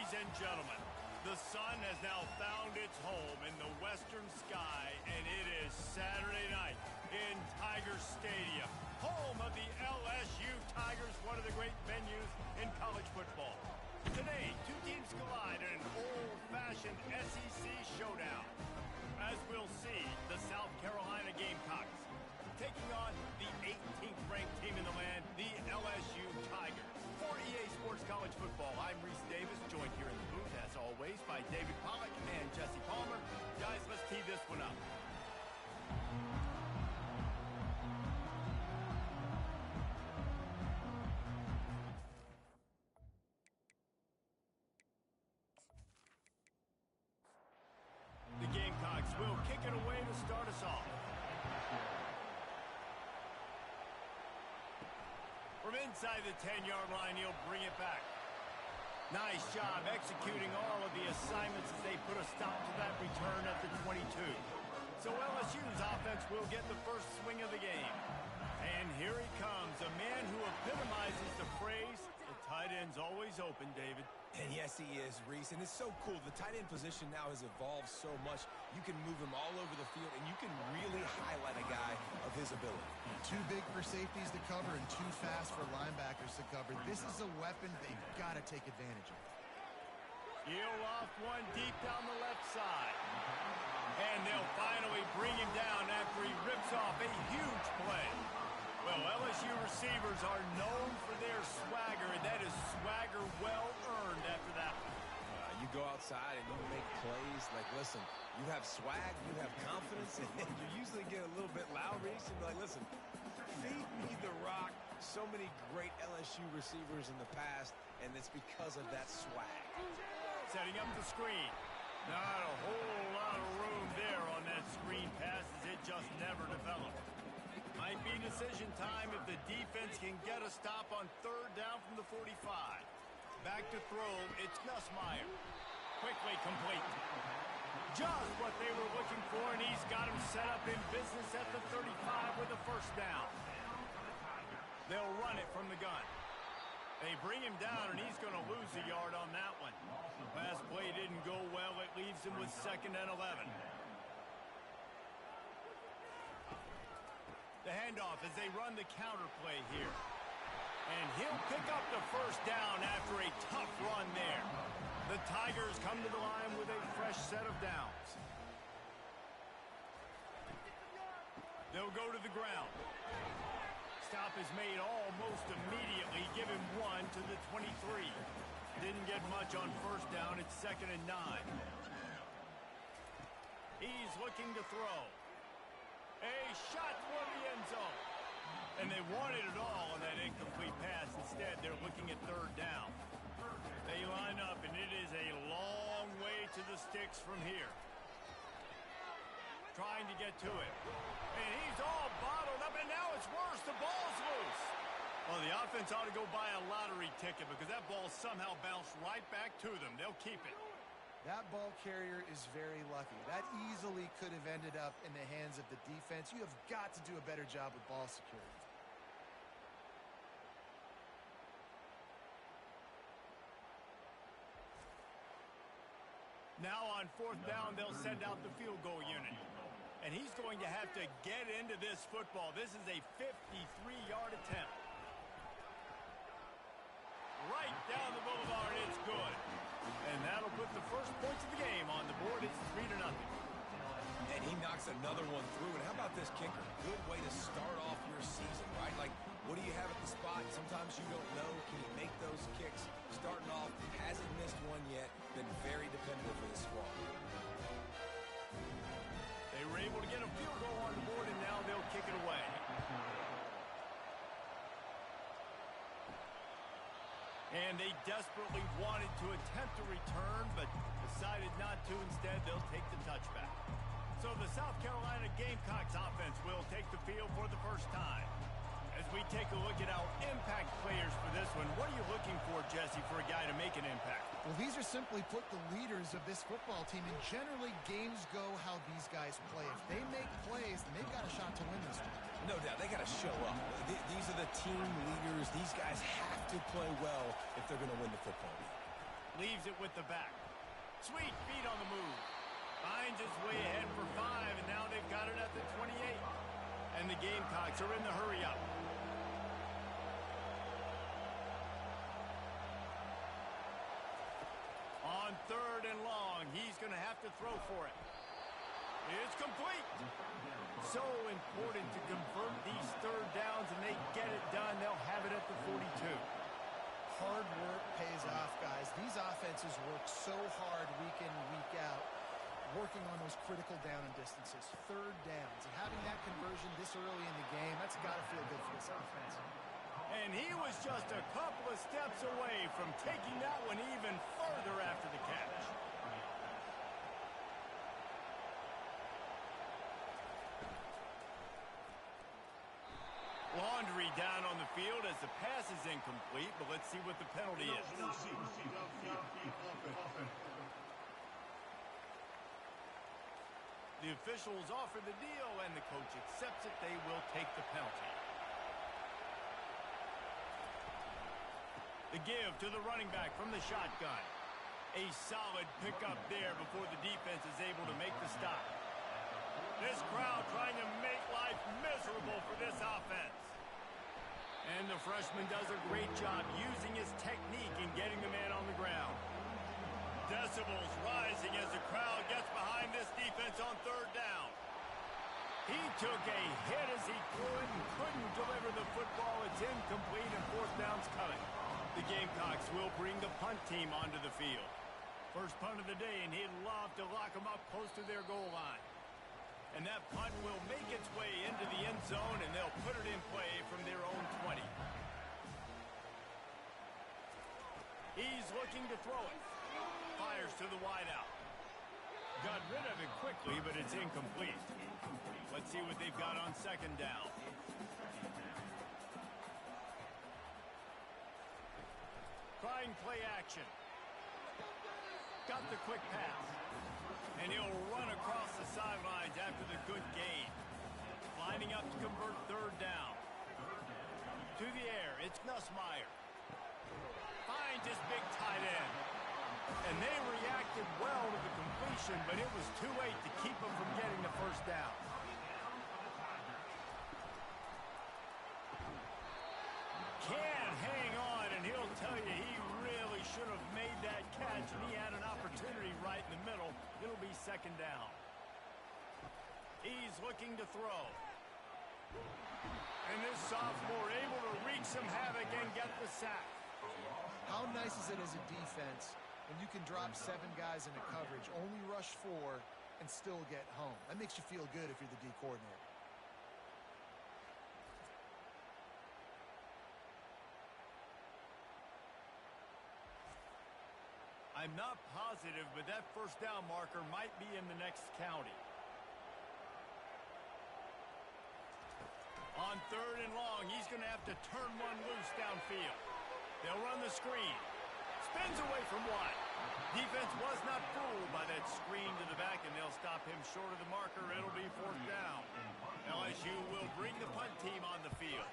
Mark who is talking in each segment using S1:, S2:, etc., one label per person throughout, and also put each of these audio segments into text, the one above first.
S1: Ladies and gentlemen, the sun has now found its home in the western sky, and it is Saturday night in Tiger Stadium, home of the LSU Tigers, one of the great venues in college football. Today, two teams collide in an old-fashioned SEC showdown. As we'll see, the South Carolina Gamecocks taking on the 18th ranked team in the land, the LSU Tigers. For EA Sports College Football, I'm Reese Davis, joined here in the booth, as always, by David Pollack and Jesse Palmer. Guys, let's tee this one up. The Gamecocks will kick it away to start us off. From inside the 10-yard line, he'll bring it back. Nice job executing all of the assignments as they put a stop to that return at the 22. So LSU's offense will get the first swing of the game. And here he comes, a man who epitomizes the phrase, the tight end's always open, David.
S2: And yes, he is, Reese. And it's so cool. The tight end position now has evolved so much. You can move him all over the field, and you can really highlight a guy of his ability.
S3: Too big for safeties to cover and too fast for linebackers to cover. This is a weapon they've got to take advantage of.
S1: He'll loft one deep down the left side. And they'll finally bring him down after he rips off a huge play. Well, LSU receivers are known for their swagger, and that is swagger well earned after that one.
S2: You go outside and you make plays. Like, listen, you have swag, you have confidence, and you usually get a little bit loud, Reese, and be like, listen, feed me the rock. So many great LSU receivers in the past, and it's because of that swag.
S1: Setting up the screen. Not a whole lot of room there on that screen pass, as it just never developed. Might be decision time if the defense can get a stop on third down from the 45. Back to throw, it's Nussmeier. Quickly complete. Just what they were looking for, and he's got him set up in business at the 35 with a first down. They'll run it from the gun. They bring him down, and he's going to lose a yard on that one. Last play didn't go well. It leaves him with 2nd and 11. The handoff as they run the counter play here. And he'll pick up the first down after a tough run there. The Tigers come to the line with a fresh set of downs. They'll go to the ground. Stop is made almost immediately. Give him one to the 23. Didn't get much on first down. It's 2nd and 9. He's looking to throw. A shot toward the end zone. And they wanted it all on that incomplete pass. Instead, they're looking at third down. They line up, and it is a long way to the sticks from here. Trying to get to it. And he's all bottled up, and now it's worse. The ball's loose. Well, the offense ought to go buy a lottery ticket because that ball somehow bounced right back to them. They'll keep it.
S3: That ball carrier is very lucky. That easily could have ended up in the hands of the defense. You have got to do a better job with ball security.
S1: Now on fourth down, they'll send out the field goal unit. And he's going to have to get into this football. This is a 53-yard attempt. Right down the boulevard, it's good. And that'll put the first points of the game on the board. It's 3-0.
S2: And he knocks another one through. And how about this kicker? Good way to start off your season, right? Like, what do you have at the spot? Sometimes you don't know. Can he make those kicks? Starting off, hasn't missed one yet. Been very dependable for this squad.
S1: They were able to get a field goal on the board, and now they'll kick it away. And they desperately wanted to attempt a return, but decided not to. Instead, they'll take the touchback. So the South Carolina Gamecocks offense will take the field for the first time. As we take a look at our impact players for this one, what are you looking for, Jesse, for a guy to make an impact?
S3: Well, these are simply put the leaders of this football team, and generally games go how these guys play. If they make plays, then they've got a shot to win this one.
S2: No doubt, they got to show up. These are the team leaders. These guys have to play well if they're going to win the football game.
S1: Leaves it with the back. Sweet feet on the move. Finds his way ahead for 5, and now they've got it at the 28. And the Gamecocks are in the hurry-up. On 3rd and long, he's going to have to throw for it. It's complete. So important to convert these 3rd downs, and they get it done. They'll have it at the 42.
S3: Hard work pays off, guys. These offenses work so hard week in, week out, working on those critical down and distances, 3rd downs. And having that conversion this early in the game, that's got to feel good for this offense.
S1: And he was just a couple of steps away from taking that one even further after the catch. Laundry down on the field as the pass is incomplete, but let's see what the penalty is. The officials offer the deal, and the coach accepts it. They will take the penalty. The give to the running back from the shotgun. A solid pickup there before the defense is able to make the stop. This crowd trying to make life miserable for this offense. And the freshman does a great job using his technique and getting the man on the ground. Decibels rising as the crowd gets behind this defense on 3rd down. He took a hit as he threw it and couldn't deliver the football. It's incomplete and 4th down's coming. The Gamecocks will bring the punt team onto the field. First punt of the day, and he'd love to lock them up close to their goal line. And that punt will make its way into the end zone, and they'll put it in play from their own 20. He's looking to throw it. Fires to the wideout. Got rid of it quickly, but it's incomplete. Let's see what they've got on 2nd down. Trying play action. Got the quick pass. And he'll run across the sidelines after the good gain. Lining up to convert 3rd down. To the air, it's Nussmeier. Finds his big tight end. And they reacted well to the completion, but it was too late to keep them from getting the 1st down. Can't hang on, and he'll tell you he really should have made that catch, and he had an opportunity right in the middle. It'll be 2nd down. He's looking to throw. And this sophomore able to wreak some havoc and get the sack.
S3: How nice is it as a defense when you can drop 7 guys into coverage, only rush 4, and still get home? That makes you feel good if you're the D coordinator.
S1: I'm not positive, but that 1st down marker might be in the next county. On 3rd and long, he's going to have to turn one loose downfield. They'll run the screen. Spins away from one. Defense was not fooled by that screen to the back, and they'll stop him short of the marker. It'll be 4th down. LSU will bring the punt team on the field.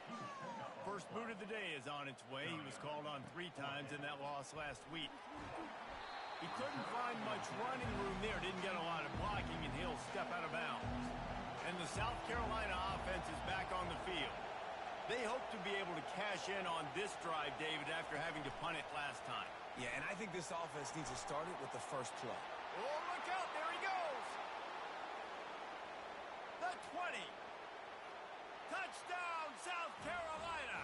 S1: First boot of the day is on its way. He was called on 3 times in that loss last week. He couldn't find much running room there. Didn't get a lot of blocking, and he'll step out of bounds. And the South Carolina offense is back on the field. They hope to be able to cash in on this drive, David, after having to punt it last time.
S2: Yeah, and I think this offense needs to start it with the first play.
S1: Oh, look out. There he goes. The 20. Touchdown, South Carolina.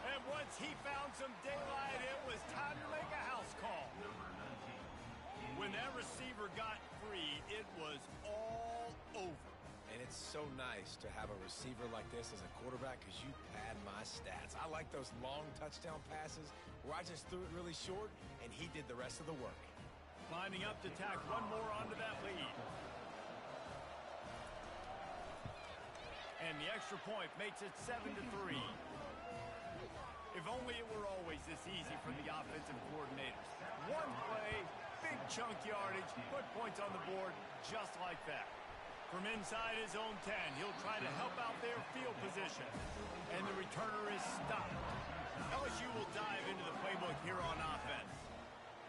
S1: And once he found some daylight, it was time to make a house call. When that receiver got free, it was all over.
S2: And it's so nice to have a receiver like this as a quarterback because you pad my stats. I like those long touchdown passes where I just threw it really short, and he did the rest of the work.
S1: Lining up to tack one more onto that lead. And the extra point makes it 7-3. If only it were always this easy for the offensive coordinators. One play, big chunk yardage, put points on the board just like that. From inside his own 10, he'll try to help out their field position. And the returner is stopped. LSU will dive into the playbook here on offense.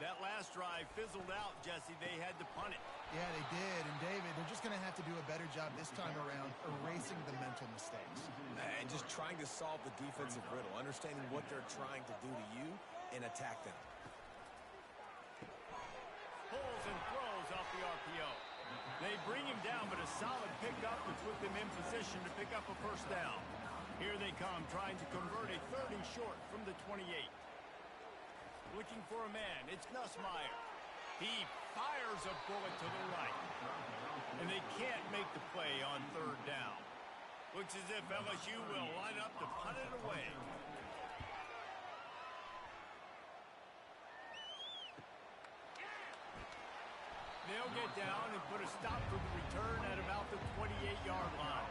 S1: That last drive fizzled out, Jesse. They had to punt it.
S3: Yeah, they did. And, David, they're just going to have to do a better job this time around erasing the mental mistakes.
S2: And just trying to solve the defensive riddle, understanding what they're trying to do to you and attack them.
S1: Pulls and throws off the RPO. They bring him down, but a solid pickup to put them in position to pick up a first down. Here they come, trying to convert a 3rd and short from the 28. Looking for a man, it's Nussmeier. He fires a bullet to the right. And they can't make the play on 3rd down. Looks as if LSU will line up to punt it away. They'll get down and put a stop to the return at about the 28-yard line.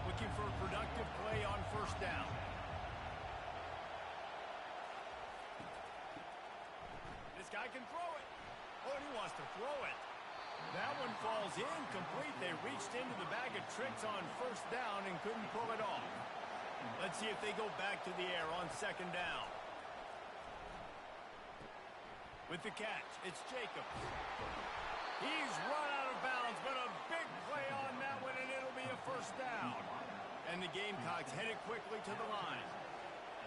S1: Looking for a productive play on 1st down. This guy can throw it. Oh, and he wants to throw it. That one falls incomplete. They reached into the bag of tricks on 1st down and couldn't pull it off. Let's see if they go back to the air on 2nd down. With the catch, it's Jacobs. He's run out of bounds, but a big play on that one, and it'll be a 1st down. And the Gamecocks headed quickly to the line.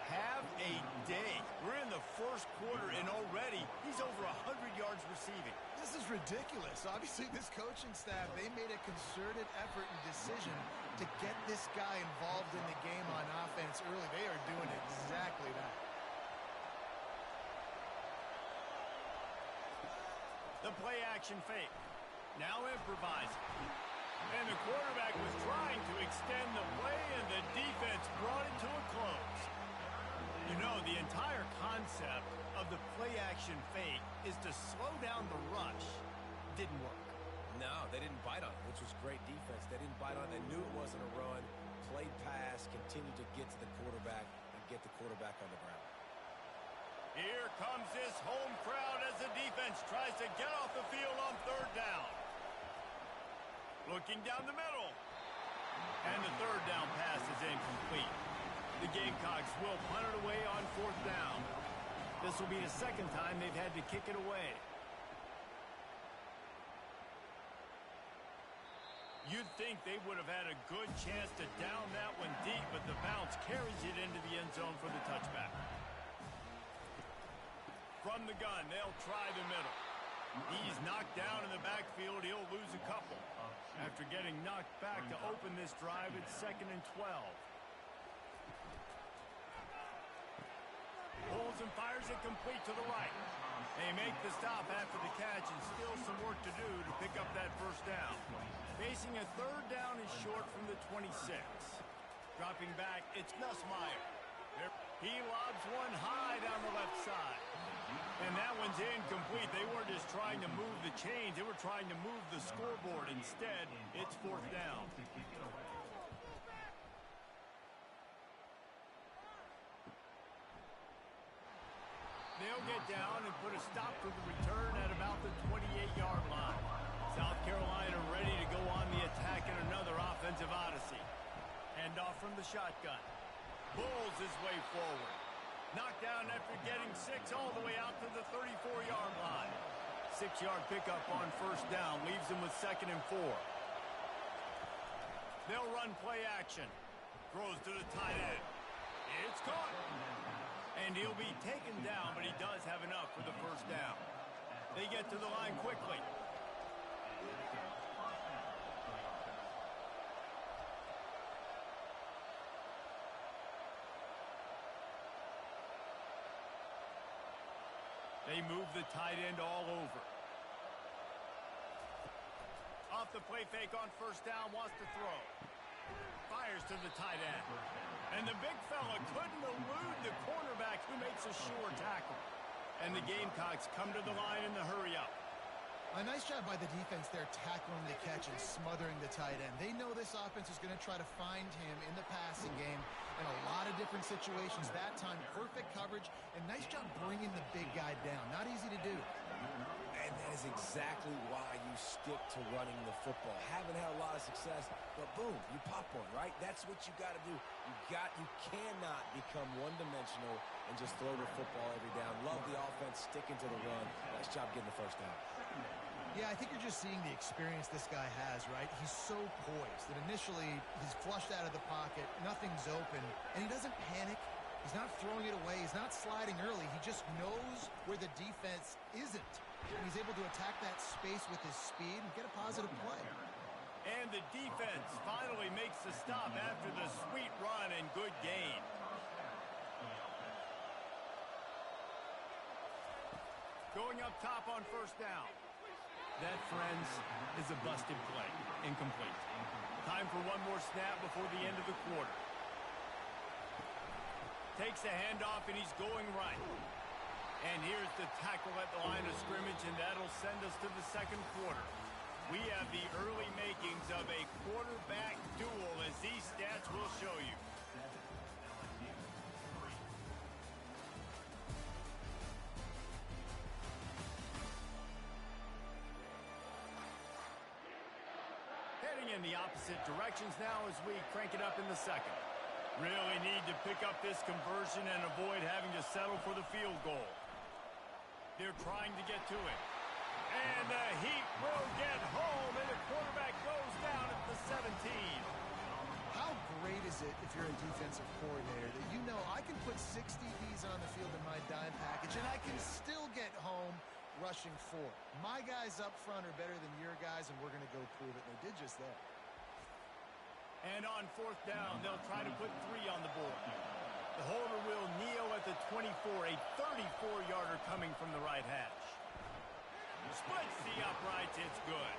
S1: Have a day. We're in the 1st quarter, and already he's over 100 yards receiving.
S3: This is ridiculous. Obviously, this coaching staff, they made a concerted effort and decision to get this guy involved in the game on offense early. They are doing exactly that.
S1: The play action fake. Now improvising. And the quarterback was trying to extend the play, and the defense brought it to a close. You know, the entire concept of the play action fake is to slow down the rush. Didn't work.
S2: No, they didn't bite on it, which was great defense. They didn't bite on it. They knew it wasn't a run. Played pass, continued to get to the quarterback and get the quarterback on the ground.
S1: Here comes this home crowd as the defense tries to get off the field on 3rd down. Looking down the middle. And the 3rd down pass is incomplete. The Gamecocks will punt it away on 4th down. This will be the 2nd time they've had to kick it away. You'd think they would have had a good chance to down that one deep, but the bounce carries it into the end zone for the touchback. From the gun, they'll try the middle. He's knocked down in the backfield. He'll lose a couple. After getting knocked back to open this drive, it's 2nd and 12. Pulls and fires it complete to the right. They make the stop after the catch, and still some work to do to pick up that 1st down. Facing a 3rd down and short from the 26. Dropping back, it's Nussmeier. He lobs one high down the left side. And that one's incomplete. They weren't just trying to move the chains. They were trying to move the scoreboard. Instead, it's 4th down. They'll get down and put a stop to the return at about the 28-yard line. South Carolina ready to go on the attack in another offensive odyssey. Handoff from the shotgun. Bulls his way forward. Knocked down after getting 6 all the way out to the 34-yard line. 6-yard pickup on 1st down. Leaves them with 2nd and 4. They'll run play action. Throws to the tight end. It's caught. And he'll be taken down, but he does have enough for the 1st down. They get to the line quickly. They move the tight end all over. Off the play fake on 1st down, wants to throw. Fires to the tight end. And the big fella couldn't elude the cornerback who makes a sure tackle. And the Gamecocks come to the line in the hurry-up.
S3: A nice job by the defense there tackling the catch and smothering the tight end. They know this offense is going to try to find him in the passing game in a lot of different situations. That time, perfect coverage and nice job bringing the big guy down. Not easy to do.
S2: And that is exactly why you stick to running the football. Haven't had a lot of success, but boom, you pop one, right? That's what you got to do. You cannot become one-dimensional and just throw the football every down. Love the offense, sticking to the run. Nice job getting the first down.
S3: Yeah, I think you're just seeing the experience this guy has, right? He's so poised that initially he's flushed out of the pocket, nothing's open, and he doesn't panic. He's not throwing it away. He's not sliding early. He just knows where the defense isn't. And he's able to attack that space with his speed and get a positive play.
S1: And the defense finally makes the stop after the sweet run and good gain. Going up top on first down. That, friends, is a busted play. Incomplete. Time for one more snap before the end of the quarter. Takes a handoff, and he's going right. And here's the tackle at the line of scrimmage, and that'll send us to the second quarter. We have the early makings of a quarterback duel, as these stats will show you. Heading in the opposite directions now as we crank it up in the second. Really need to pick up this conversion and avoid having to settle for the field goal. They're trying to get to it. And the Heat will get home, and the quarterback goes down at the 17.
S3: How great is it if you're a defensive coordinator that you know I can put 6 DBs on the field in my dime package and I can still get home rushing 4. My guys up front are better than your guys, and we're going to go prove it. And they did just that.
S1: And on fourth down, they'll try to put 3 on the board. The holder will kneel at the 24, a 34-yarder coming from the right hash. Splits the uprights, it's good.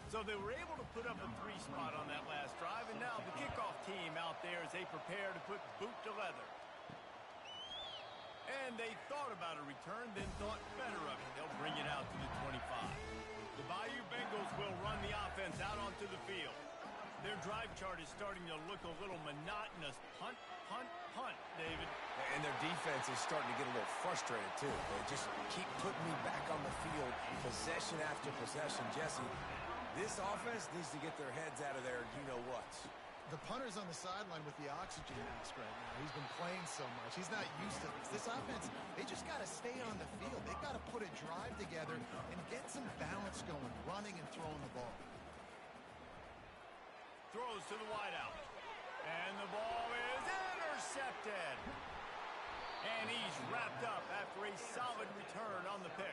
S1: So they were able to put up a 3 spot on that last drive, and now the kickoff team out there as they prepare to put boot to leather. And they thought about a return, then thought better of it. They'll bring it out to the 25. The Bayou Bengals will run the offense out onto the field. Their drive chart is starting to look a little monotonous. Punt, punt, punt, David.
S2: And their defense is starting to get a little frustrated, too. They just keep putting me back on the field, possession after possession. Jesse, this offense needs to get their heads out of there, you-know-what.
S3: The punter's on the sideline with the oxygen mask right now. He's been playing so much. He's not used to this. This offense, they just got to stay on the field. They've got to put a drive together and get some balance going, running and throwing the ball.
S1: Throws to the wideout. And the ball is intercepted. And he's wrapped up after a solid return on the pick.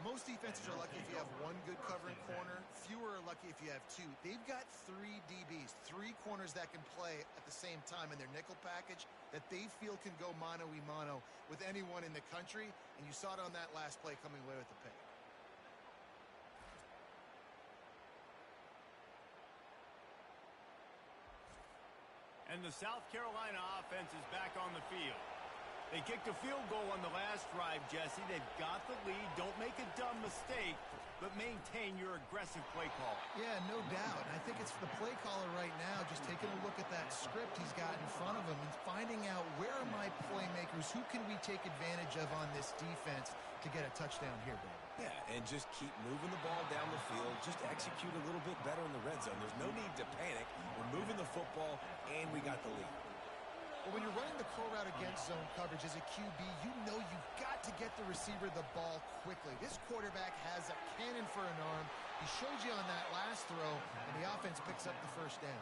S3: Most defenses are lucky if you have 1 good covering corner. Fewer are lucky if you have 2. They've got 3 DBs, 3 corners that can play at the same time in their nickel package that they feel can go mano-a-mano with anyone in the country. And you saw it on that last play coming away with the pick.
S1: And the South Carolina offense is back on the field. They kicked a field goal on the last drive, Jesse. They've got the lead. Don't make a dumb mistake, but maintain your aggressive play call.
S3: Yeah, no doubt. And I think it's the play caller right now just taking a look at that script he's got in front of him and finding out where are my playmakers, who can we take advantage of on this defense to get a touchdown here, baby.
S2: Yeah, and just keep moving the ball down the field. Just execute a little bit better in the red zone. There's no need to panic. We're moving the football, and we got the lead.
S3: Well, when you're running the curl route against zone coverage as a QB, you know you've got to get the receiver the ball quickly. This quarterback has a cannon for an arm. He showed you on that last throw, and the offense picks up the first down.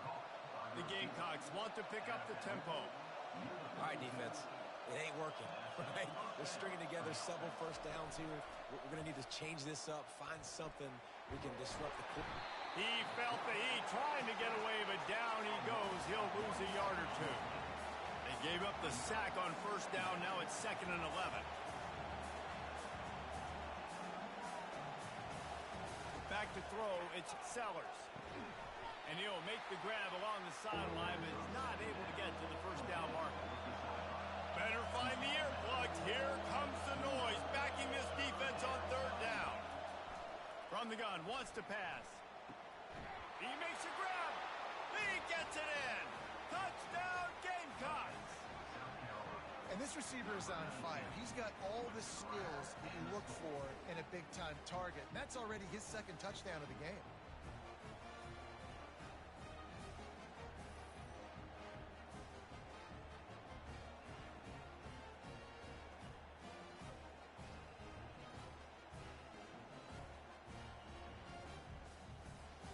S1: The Gamecocks want to pick up the tempo.
S2: All right, defense. It ain't working, right? They're stringing together several first downs here. We're going to need to change this up, find something we can disrupt the quarter.
S1: He felt the heat trying to get away, but down he goes. He'll lose a yard or 2. They gave up the sack on first down. Now it's 2nd and 11. Back to throw, it's Sellers. And he'll make the grab along the sideline, but is not able to get to the first down marker. Better find the earplugs. Here comes the noise, backing this defense on third down. From the gun, wants to pass. He makes a grab. He gets it in. Touchdown, Gamecocks.
S3: And this receiver is on fire. He's got all the skills that you look for in a big-time target. And that's already his second touchdown of the game.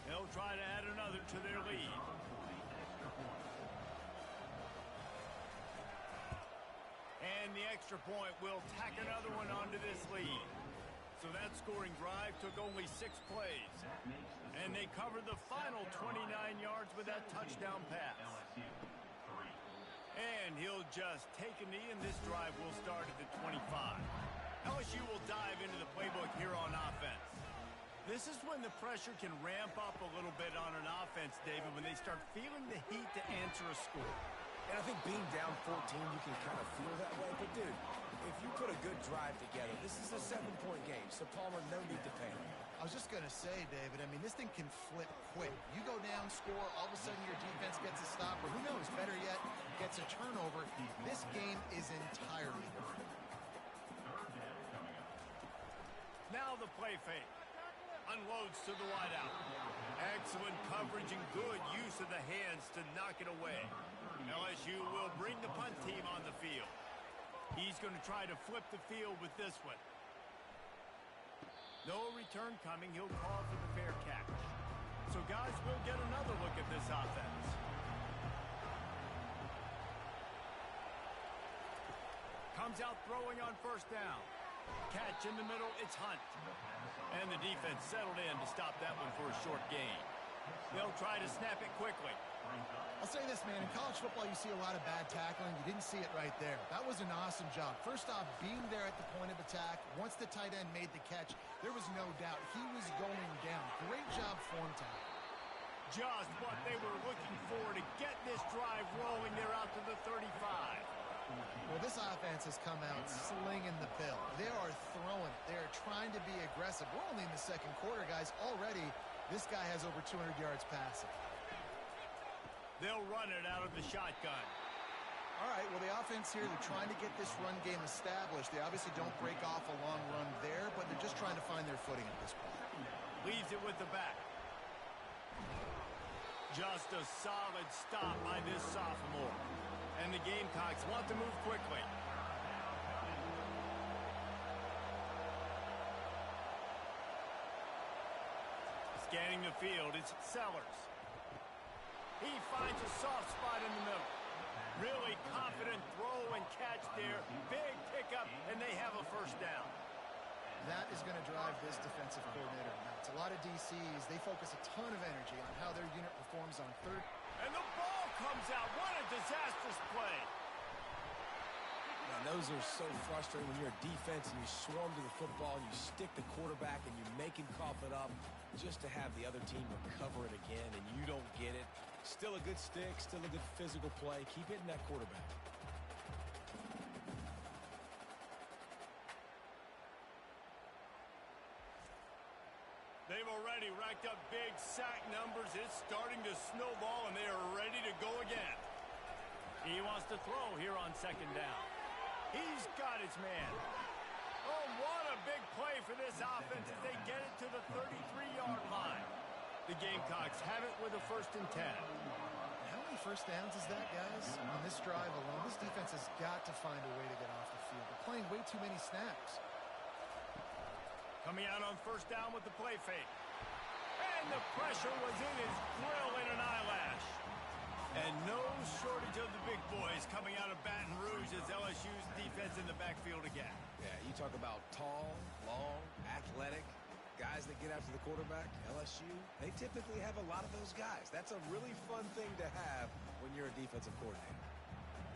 S1: They'll try to add another to their lead. And the extra point will tack another one onto this lead. So that scoring drive took only 6 plays. And they covered the final 29 yards with that touchdown pass. And he'll just take a knee, and this drive will start at the 25. LSU will dive into the playbook here on offense. This is when the pressure can ramp up a little bit on an offense, David, when they start feeling the heat to answer a score.
S2: And I think being down 14, you can kind of feel that way. But, dude, if you put a good drive together, this is a 7-point game. So, Palmer, no need to panic.
S3: I was just going to say, David, I mean, this thing can flip quick. You go down, score, all of a sudden your defense gets a stop, or who knows, better yet, gets a turnover. This game is entirely different.
S1: Now the play fake. Unloads to the wideout. Excellent coverage and good use of the hands to knock it away. LSU will bring the punt team on the field. He's going to try to flip the field with this one. No return coming. He'll call for the fair catch. So, guys, we'll get another look at this offense. Comes out throwing on first down. Catch in the middle, it's Hunt. And the defense settled in to stop that one for a short gain. They'll try to snap it quickly.
S3: I'll say this, man. In college football, you see a lot of bad tackling. You didn't see it right there. That was an awesome job. First off, being there at the point of attack. Once the tight end made the catch, there was no doubt he was going down. Great job form tackle.
S1: Just what they were looking for to get this drive rolling. They're out to the 35.
S3: Well, this offense has come out slinging the pill. They are throwing it. They are trying to be aggressive. We're only in the second quarter, guys. Already, this guy has over 200 yards passing.
S1: They'll run it out of the shotgun.
S3: All right, well, the offense here, they're trying to get this run game established. They obviously don't break off a long run there, but they're just trying to find their footing at this point.
S1: Leaves it with the back. Just a solid stop by this sophomore. And the Gamecocks want to move quickly. Scanning the field, it's Sellers. He finds a soft spot in the middle. Really confident throw and catch there. Big pickup, and they have a first down.
S3: That is going to drive this defensive coordinator nuts. A lot of DCs, they focus a ton of energy on how their unit performs on third.
S1: And the ball comes out. What a disastrous play.
S2: Now, those are so frustrating when you're a defense and you swarm to the football, you stick the quarterback, and you make him cough it up just to have the other team recover it again, and you don't get it. Still a good stick, still a good physical play. Keep hitting that quarterback.
S1: They've already racked up big sack numbers. It's starting to snowball, and they are ready to go again. He wants to throw here on second down. He's got his man. Oh, what a big play for this offense as they get it to the 33-yard line. The Gamecocks have it with a 1st and 10.
S3: How many first downs is that, guys? On this drive alone, this defense has got to find a way to get off the field. They're playing way too many snaps.
S1: Coming out on first down with the play fake. And the pressure was in his grill in an eyelash. And no shortage of the big boys coming out of Baton Rouge as LSU's defense in the backfield again.
S2: Yeah, you talk about tall, long, athletic, guys that get after the quarterback. LSU, they typically have a lot of those guys. That's a really fun thing to have when you're a defensive coordinator.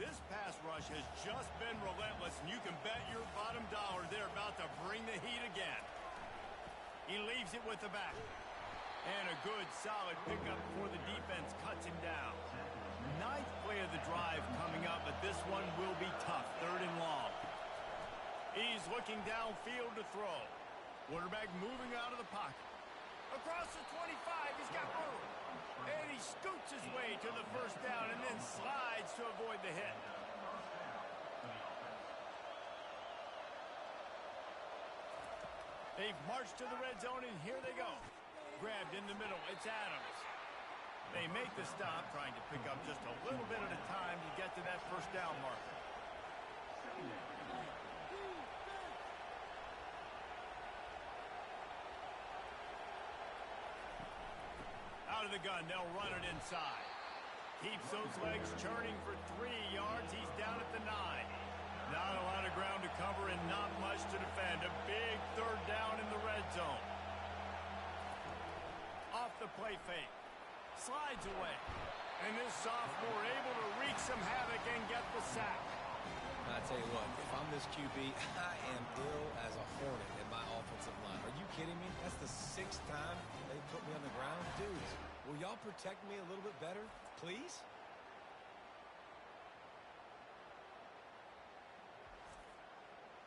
S1: This pass rush has just been relentless, and you can bet your bottom dollar they're about to bring the heat again. He leaves it with the back. And a good, solid pickup before the defense cuts him down. Ninth play of the drive coming up, but this one will be tough. 3rd and long. He's looking downfield to throw. Quarterback moving out of the pocket. Across the 25, he's got room. And he scoots his way to the first down and then slides to avoid the hit. They've marched to the red zone, and here they go. Grabbed in the middle. It's Adams. They make the stop, trying to pick up just a little bit at a time to get to that first down marker. Out of the gun, they'll run it inside. Keeps those legs churning for 3 yards. He's down at the 9. Not a lot of ground to cover and not much to defend. A big 3rd down in the red zone. Off the play fake. Slides away. And this sophomore able to wreak some havoc and get the sack.
S2: I tell you what, if I'm this QB, I am ill as a hornet in my offensive line. Are you kidding me? That's the 6th time they put me on the ground. Dudes, will y'all protect me a little bit better, please?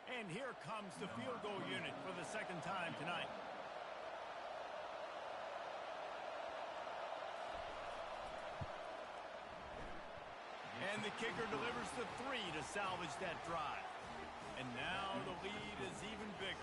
S1: And here comes the field goal unit for the 2nd time tonight. And the kicker delivers the 3 to salvage that drive. And now the lead is even bigger.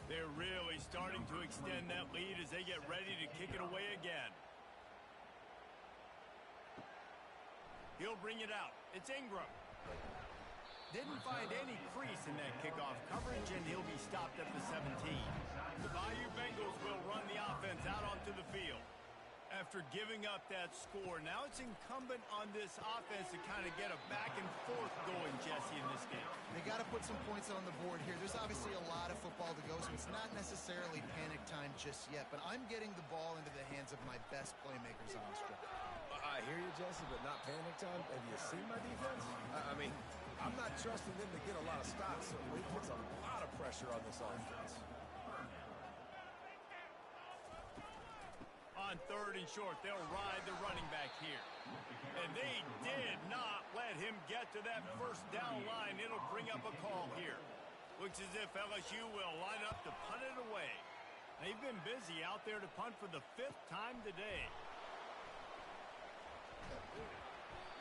S1: They're really starting to extend that lead as they get ready to kick it away again. He'll bring it out. It's Ingram. Didn't find any crease in that kickoff coverage, and he'll be stopped at the 17. The Bayou Bengals will run the offense out onto the field. After giving up that score, now it's incumbent on this offense to kind of get a back and forth going, Jesse, in this game.
S3: They got to put some points on the board here. There's obviously a lot of football to go, so it's not necessarily panic time just yet, but I'm getting the ball into the hands of my best playmakers on the stretch.
S2: I hear you, Jesse, but not panic time. Have you seen my defense? I mean, I'm not trusting them to get a lot of stops, so it puts a lot of pressure on this offense.
S1: On 3rd and short, they'll ride the running back here. And they did not let him get to that first down line. It'll bring up a call here. Looks as if LSU will line up to punt it away. They've been busy out there to punt for the 5th time today.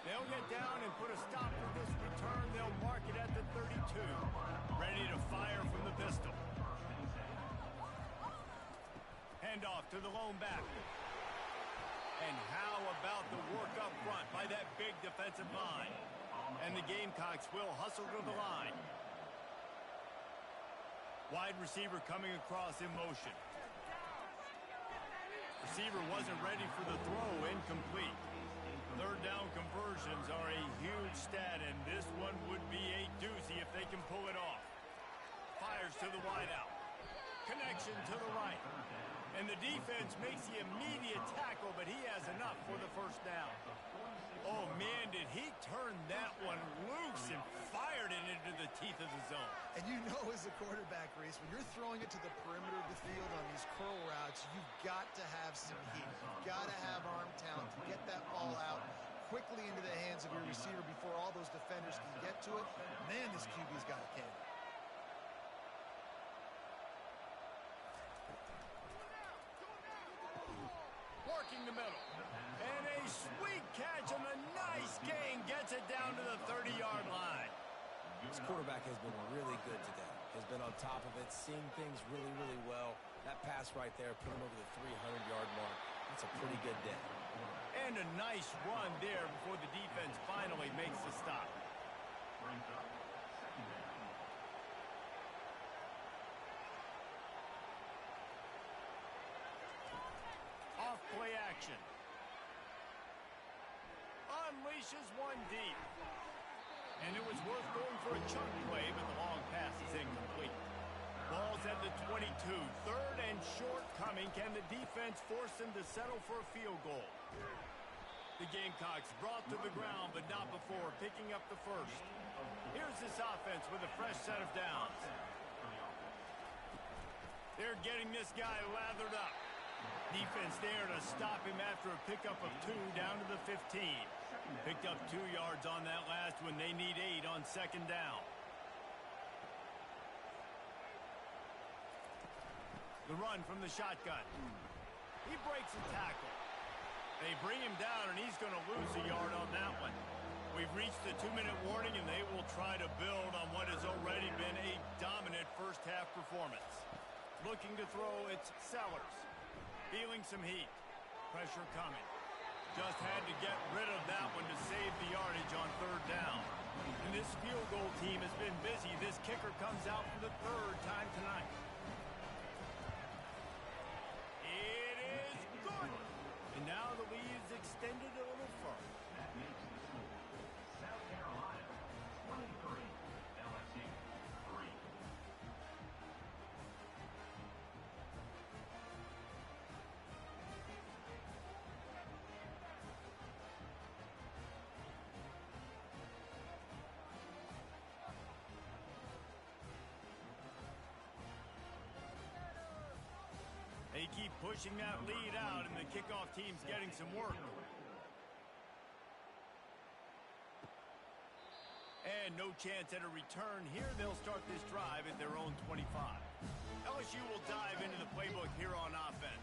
S1: They'll get down and put a stop to this return. They'll mark it at the 32. Ready to fire from the pistol. Handoff to the lone back. And how about the work up front by that big defensive line? And the Gamecocks will hustle to the line. Wide receiver coming across in motion. Receiver wasn't ready for the throw, incomplete. 3rd down conversions are a huge stat, and this one would be a doozy if they can pull it off. Fires to the wideout. Connection to the right. And the defense makes the immediate tackle, but he has enough for the first down. Oh, man, did he turn that one loose and fired it into the teeth of the zone.
S3: And you know as a quarterback, Reese, when you're throwing it to the perimeter of the field on these curl routes, you've got to have some heat. You've got to have arm talent to get that ball out quickly into the hands of your receiver before all those defenders can get to it. Man, this QB's got a cannon.
S1: Working the middle. And a sweet catch and a nice gain gets it down to the 30-yard line.
S2: This quarterback has been really good today. Has been on top of it, seeing things really, really well. That pass right there put him over the 300-yard mark. That's a pretty good day.
S1: And a nice run there before the defense finally makes the stop. Off play action. Unleashes one deep. And it was worth going for a chunk play, but the long pass is incomplete. Ball's at the 22. Third and short coming. Can the defense force them to settle for a field goal? The Gamecocks brought to the ground, but not before picking up the first. Here's this offense with a fresh set of downs. They're getting this guy lathered up. Defense there to stop him after a pickup of 2 down to the 15. Picked up 2 yards on that last one. They need 8 on second down. The run from the shotgun. He breaks a tackle. They bring him down, and he's going to lose a yard on that one. We've reached the 2-minute warning, and they will try to build on what has already been a dominant first-half performance. Looking to throw, it's Sellers. Feeling some heat. Pressure coming. Just had to get rid of that one to save the yardage on third down. And this field goal team has been busy. This kicker comes out for the 3rd time tonight. It is good. And now the lead is extended a little further.
S4: That makes the score South Carolina 23, LSU 3.
S1: They keep pushing that lead out, and the kickoff team's getting some work. And no chance at a return here. They'll start this drive at their own 25. LSU will dive into the playbook here on offense.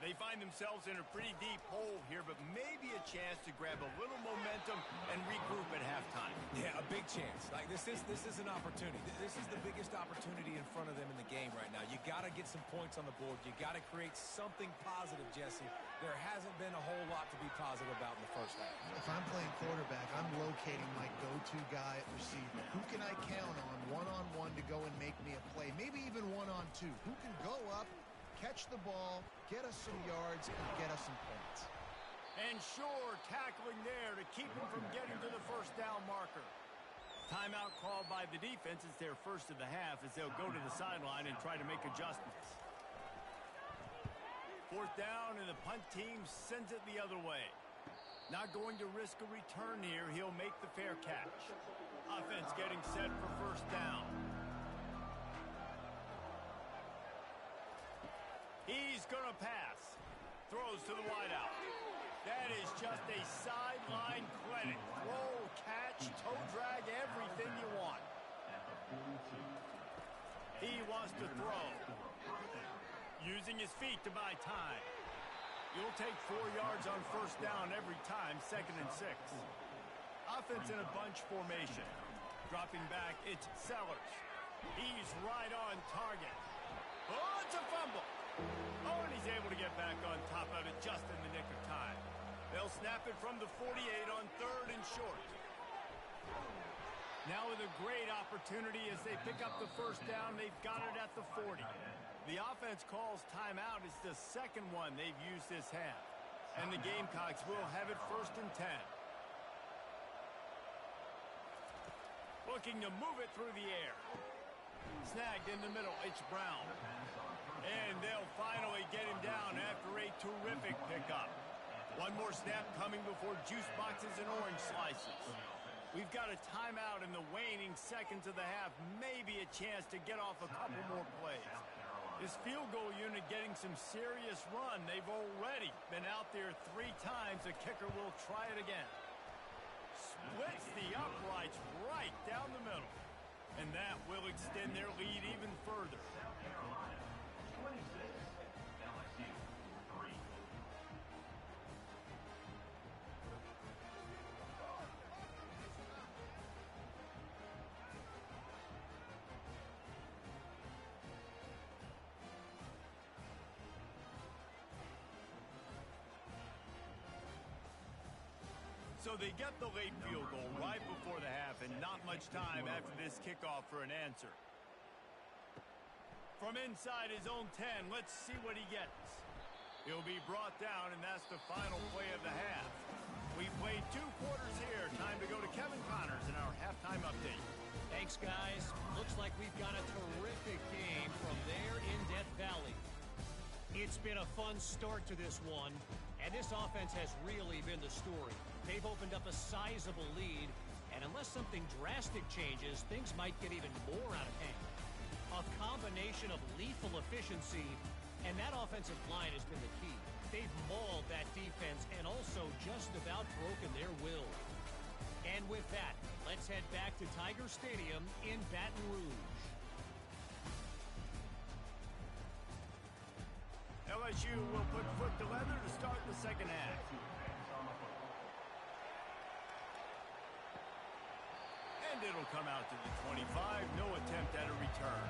S1: They find themselves in a pretty deep hole here, but maybe a chance to grab a little momentum and regroup at halftime.
S2: Yeah, a big chance. Like this is an opportunity. This is the biggest opportunity in front of them in the game right now. You got to get some points on the board. You got to create something positive, Jesse. There hasn't been a whole lot to be positive about in the first half.
S3: If I'm playing quarterback, I'm locating my go-to guy at receiver. Who can I count on one-on-one to go and make me a play? Maybe even one-on-2. Who can go up, catch the ball, get us some yards, and get us some points?
S1: And sure, tackling there to keep him from getting to the first down marker. Timeout called by the defense. It's their first of the half as they'll go to the sideline and try to make adjustments. 4th down, and the punt team sends it the other way. Not going to risk a return here. He'll make the fair catch. Offense getting set for first down. He's going to pass. Throws to the wideout. That is just a sideline clinic. Throw, catch, toe drag, everything you want. He wants to throw. Using his feet to buy time. You'll take 4 yards on first down every time, 2nd and 6. Offense in a bunch formation. Dropping back, it's Sellers. He's right on target. Oh, it's a fumble. Oh, and he's able to get back on top of it just in the nick of time. They'll snap it from the 48 on 3rd and short. Now with a great opportunity as they pick up the first down, they've got it at the 40. The offense calls timeout. It's the 2nd one they've used this half. And the Gamecocks will have it 1st and 10. Looking to move it through the air. Snagged in the middle, it's Brown. And they'll finally get him down after a terrific pickup. One more snap coming before juice boxes and orange slices. We've got a timeout in the waning seconds of the half. Maybe a chance to get off a couple more plays. This field goal unit getting some serious run. They've already been out there 3 times. The kicker will try it again. Splits the uprights right down the middle. And that will extend their lead even further.
S4: South Carolina 26, LSU 3.
S1: So they get the late field goal right before the half, and not much time after this kickoff for an answer. From inside his own 10, let's see what he gets. He'll be brought down, and that's the final play of the half. We played 2 quarters here. Time to go to Kevin Connors in our halftime update.
S5: Thanks, guys. Looks like we've got a terrific game from there in Death Valley. It's been a fun start to this one, and this offense has really been the story. They've opened up a sizable lead, and unless something drastic changes, things might get even more out of hand. A combination of lethal efficiency, and that offensive line has been the key. They've mauled that defense and also just about broken their will. And with that, let's head back to Tiger Stadium in Baton Rouge.
S1: LSU will put foot to leather to start the second half. And it'll come out to the 25. No attempt at a return.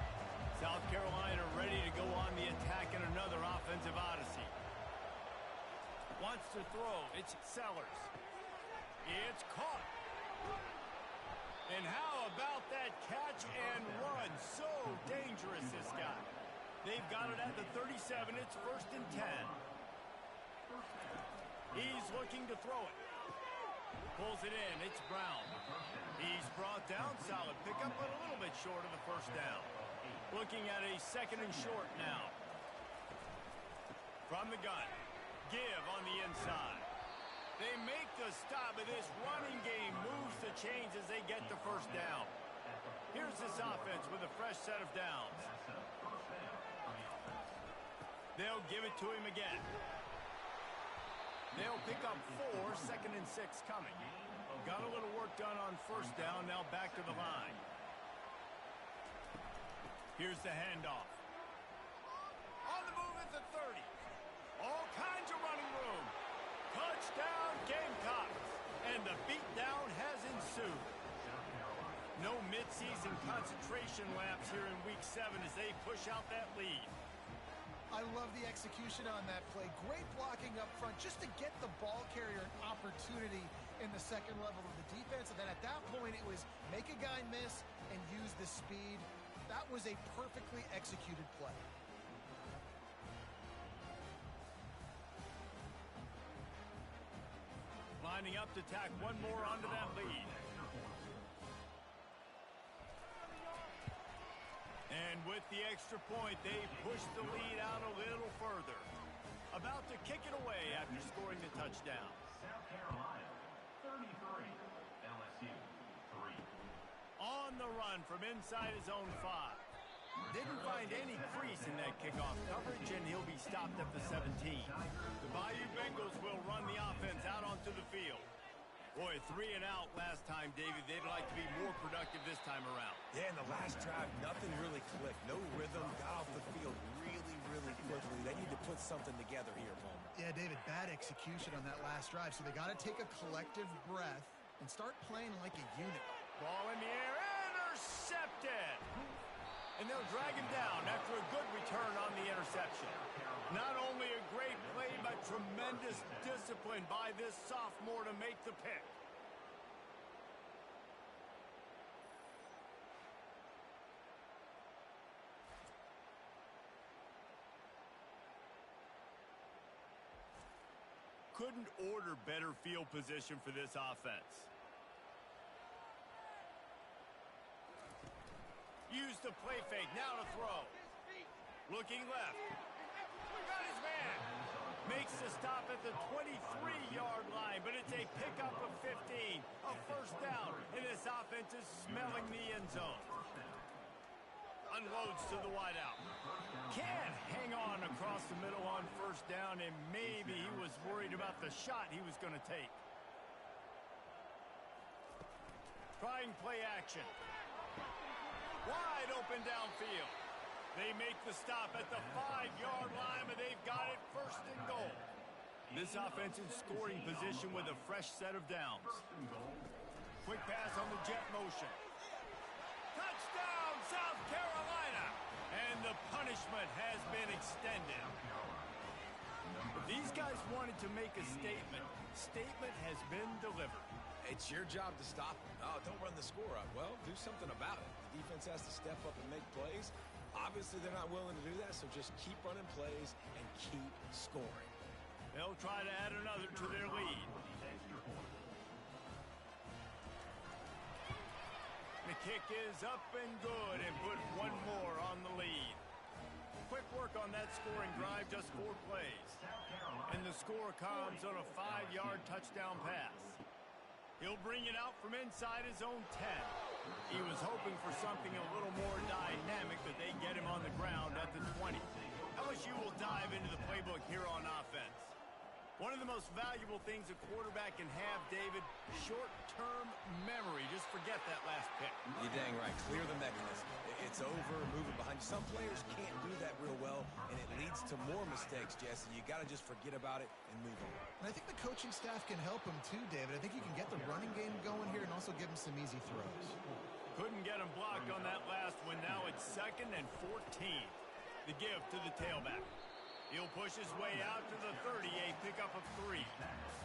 S1: South Carolina ready to go on the attack in another offensive odyssey. Wants to throw. It's Sellers. It's caught. And how about that catch and run? So dangerous, this guy. They've got it at the 37. It's 1st and 10. He's looking to throw it. Pulls it in. It's Brown. He's brought down. Solid pickup, but a little bit short of the first down. Looking at a 2nd and short now. From the gun. Give on the inside. They make the stop, but this running game moves the chains as they get the first down. Here's this offense with a fresh set of downs. They'll give it to him again. They'll pick up 4, 2nd and 6 coming. Got a little work done on first down, now back to the line. Here's the handoff. On the move at the 30. All kinds of running room. Touchdown Gamecocks. And the beatdown has ensued. No midseason concentration laps here in Week 7 as they push out that lead.
S3: I love the execution on that play. Great blocking up front just to get the ball carrier an opportunity in the second level of the defense. And then at that point, it was make a guy miss and use the speed. That was a perfectly executed play.
S1: Lining up to tack one more onto that lead. And with the extra point, they push the lead out a little further. About to kick it away after scoring the touchdown.
S4: South Carolina, 33. LSU, 3.
S1: On the run from inside his own 5. Didn't find any crease in that kickoff coverage, and he'll be stopped at the 17. The Bayou Bengals will run the offense out onto the field. Boy, 3 and out last time, David. They'd like to be more productive this time around.
S2: Yeah, in the last drive, nothing really clicked. No rhythm, got off the field really quickly. They need to put something together here, Bowman.
S3: Yeah, David, bad execution on that last drive. So they got to take a collective breath and start playing like a unit.
S1: Ball in the air, intercepted. And they'll drag him down after a good return on the interception. Not only a great play, but tremendous discipline by this sophomore to make the pick. Couldn't order better field position for this offense. Use the play fake, now to throw. Looking left. Got his man. Makes the stop at the 23-yard line, but it's a pickup of 15. A first down, and this offense is smelling the end zone. Unloads to the wideout. Can't hang on across the middle on first down, and maybe he was worried about the shot he was going to take. Trying play action. Wide open downfield. They make the stop at the 5-yard line, but they've got it 1st and goal. This offense in scoring position with a fresh set of downs. Quick pass on the jet motion. Touchdown, South Carolina! And the punishment has been extended. These guys wanted to make a statement. Statement has been delivered.
S2: It's your job to stop them. Oh, don't run the score up. Well, do something about it. The defense has to step up and make plays. Obviously, they're not willing to do that, so just keep running plays and keep scoring.
S1: They'll try to add another to their lead. kick is up and good and put one more on the lead. Quick work on that scoring drive, just 4 plays. And the score comes on a 5-yard touchdown pass. He'll bring it out from inside his own 10. He was hoping for something a little more dynamic, but they get him on the ground at the 20. LSU will dive into the playbook here on offense. One of the most valuable things a quarterback can have, David, short-term memory. Just forget that last pick.
S2: You're dang right. Clear the mechanism. It's over, move it behind you. Some players can't do that real well, and it leads to more mistakes, Jesse. You got to just forget about it and move on.
S3: And I think the coaching staff can help him too, David. I think you can get the running game going here and also give him some easy throws.
S1: Couldn't get him blocked on that last one. Now it's 2nd and 14. The give to the tailback. He'll push his way out to the 30, a pickup of 3.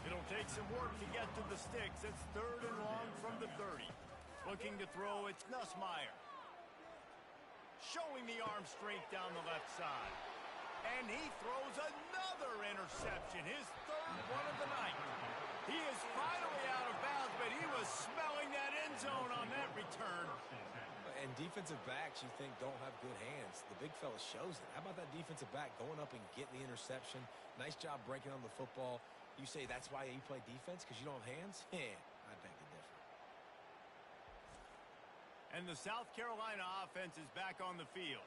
S1: It'll take some work to get to the sticks. It's 3rd and long from the 30. Looking to throw, it's Nussmeier. Showing the arm strength down the left side. And he throws another interception, his 3rd one of the night. He is finally out of bounds, but he was smelling that end zone on that return.
S2: And defensive backs, you think, don't have good hands. The big fella shows it. How about that defensive back going up and getting the interception? Nice job breaking on the football. You say that's why you play defense, because you don't have hands? I beg to differ.
S1: And the South Carolina offense is back on the field.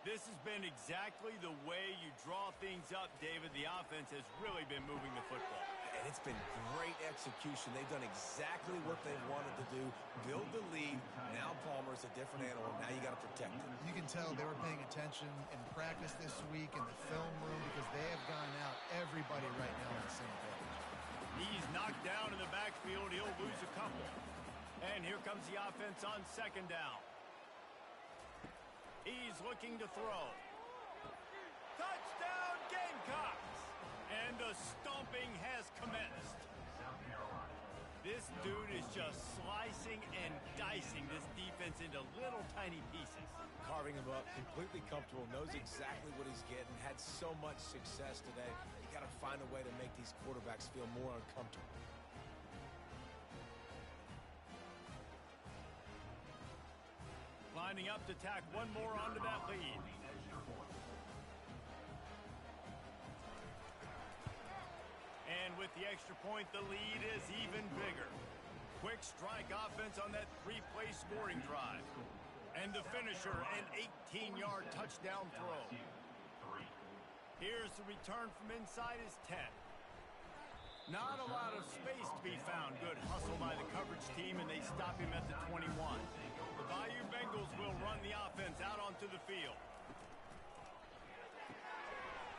S1: This has been exactly the way you draw things up, David. The offense has really been moving the football.
S2: And it's been great execution. They've done exactly what they wanted to do. Build the lead. Now Palmer's a different animal. Now you got to protect him.
S3: You can tell they were paying attention in practice this week in the film room because they have gone out everybody right now on the same page.
S1: He's knocked down in the backfield. He'll lose a couple. And here comes the offense on 2nd down. He's looking to throw. Touchdown, Gamecocks! And the stomping has commenced. This dude is just slicing and dicing this defense into little tiny pieces.
S2: Carving him up, completely comfortable, knows exactly what he's getting, had so much success today. You got to find a way to make these quarterbacks feel more uncomfortable.
S1: Lining up to tack one more onto that lead. And with the extra point, the lead is even bigger. Quick strike offense on that 3-play scoring drive. And the finisher, an 18-yard touchdown throw. Here's the return from inside his 10. Not a lot of space to be found. Good hustle by the coverage team, and they stop him at the 21. The Bayou Bengals will run the offense out onto the field.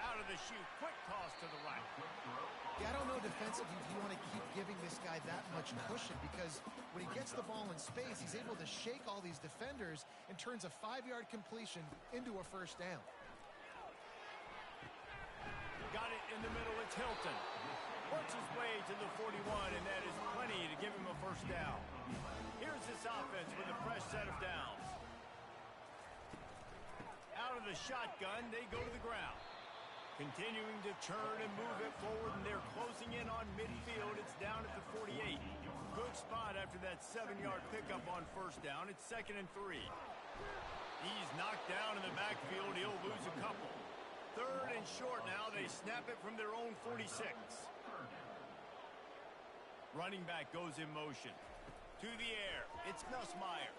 S1: Out of the chute, quick toss to the right.
S3: Yeah, I don't know defensively if you want to keep giving this guy that much cushion because when he gets the ball in space, he's able to shake all these defenders and turns a 5-yard completion into a 1st down.
S1: Got it in the middle, it's Hilton. Works his way to the 41, and that is plenty to give him a 1st down. Here's this offense with a fresh set of downs. Out of the shotgun, they go to the ground. Continuing to churn and move it forward, and they're closing in on midfield. It's down at the 48. Good spot after that 7-yard pickup on 1st down. It's 2nd and 3. He's knocked down in the backfield. He'll lose a couple. 3rd and short now. They snap it from their own 46. Running back goes in motion. To the air. It's Nussmeier.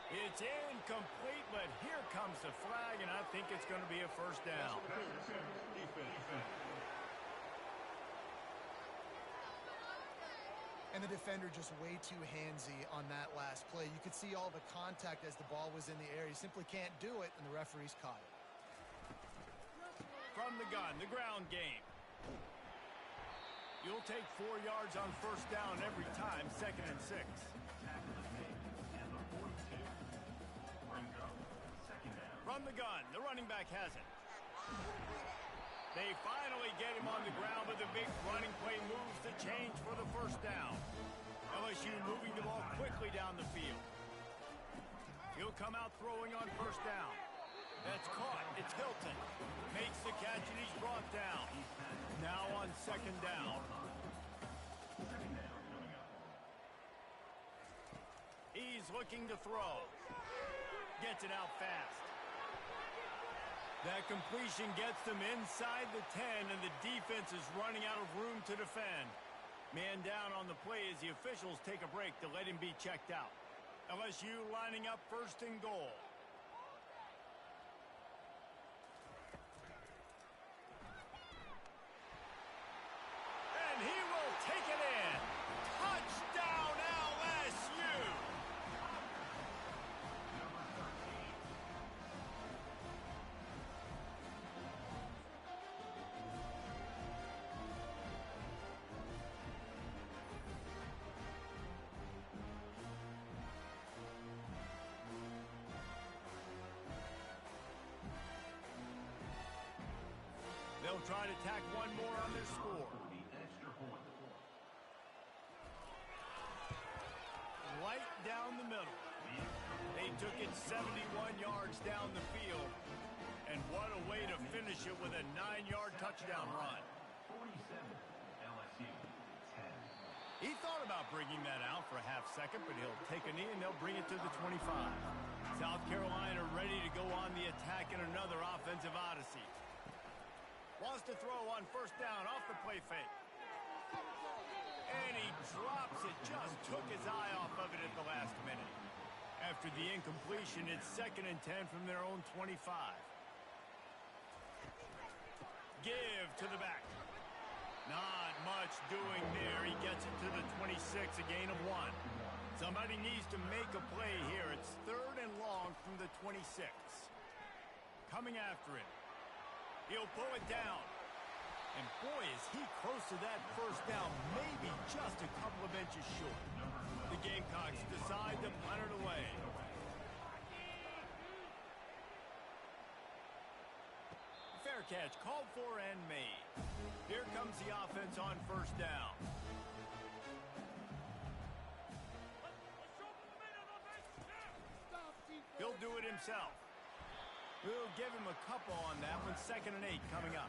S1: It's incomplete, but here comes the flag, and I think it's going to be a 1st down.
S3: And the defender just way too handsy on that last play. You could see all the contact as the ball was in the air. He simply can't do it, and the referee's caught it.
S1: From the gun, the ground game. You'll take 4 yards on 1st down every time, 2nd and 6. From the gun, the running back has it. They finally get him on the ground, but the big running play moves the change for the 1st down. LSU moving the ball quickly down the field. He'll come out throwing on 1st down. That's caught. It's Hilton. Makes the catch, and he's brought down. Now on 2nd down. He's looking to throw. Gets it out fast. That completion gets them inside the 10, and the defense is running out of room to defend. Man down on the play as the officials take a break to let him be checked out. LSU lining up first and goal. And he will take it in. Touchdown, LSU! They'll try to tack one more on their score. Right down the middle. They took it 71 yards down the field. And what a way to finish it with a 9-yard touchdown run.
S4: 47, LSU, 10.
S1: He thought about bringing that out for a half second, but he'll take a knee and they'll bring it to the 25. South Carolina ready to go on the attack in another offensive odyssey. Wants to throw on first down off the play fake. And he drops it. Just took his eye off of it at the last minute. After the incompletion, it's 2nd and 10 from their own 25. Give to the back. Not much doing there. He gets it to the 26, a gain of 1. Somebody needs to make a play here. It's 3rd and long from the 26. Coming after it. He'll pull it down. And boy, is he close to that first down, maybe just a couple of inches short. The Gamecocks decide to punt it away. Fair catch called for and made. Here comes the offense on first down. He'll do it himself. We'll give him a couple on that one. 2nd and 8 coming up.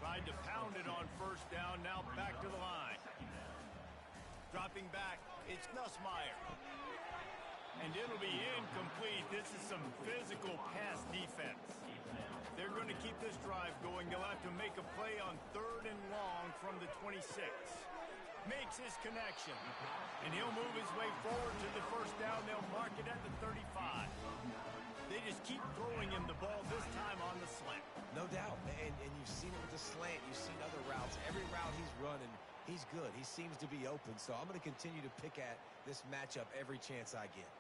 S1: Tried to pound it on first down. Now back to the line. Dropping back. It's Nussmeier. And it'll be incomplete. This is some physical pass defense. They're going to keep this drive going. They'll have to make a play on 3rd and long from the 26. Makes his connection. And he'll move his way forward to the first down. They'll mark it at the 35. They just keep throwing him the ball, this time on the slant.
S2: No doubt, and you've seen it with the slant. You've seen other routes. Every route he's running, he's good. He seems to be open, so I'm going to continue to pick at this matchup every chance I get.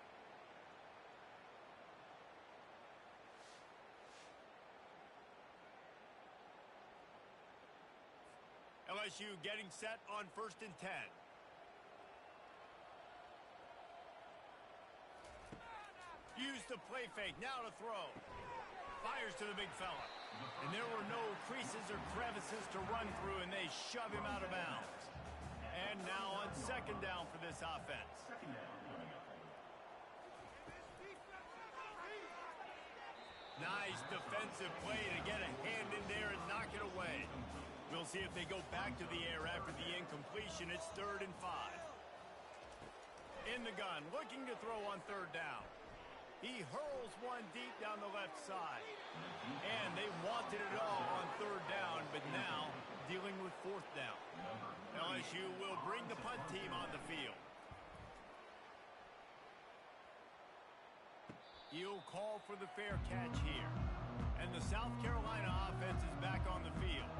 S1: LSU getting set on 1st and 10. Use the play fake, now to throw. Fires to the big fella. And there were no creases or crevices to run through, and they shove him out of bounds. And now on 2nd down for this offense. Nice defensive play to get a hand in there and knock it away. We'll see if they go back to the air after the incompletion. It's 3rd and 5. In the gun, looking to throw on 3rd down. He hurls one deep down the left side. And they wanted it all on 3rd down, but now dealing with 4th down. LSU will bring the punt team on the field. He'll call for the fair catch here. And the South Carolina offense is back on the field.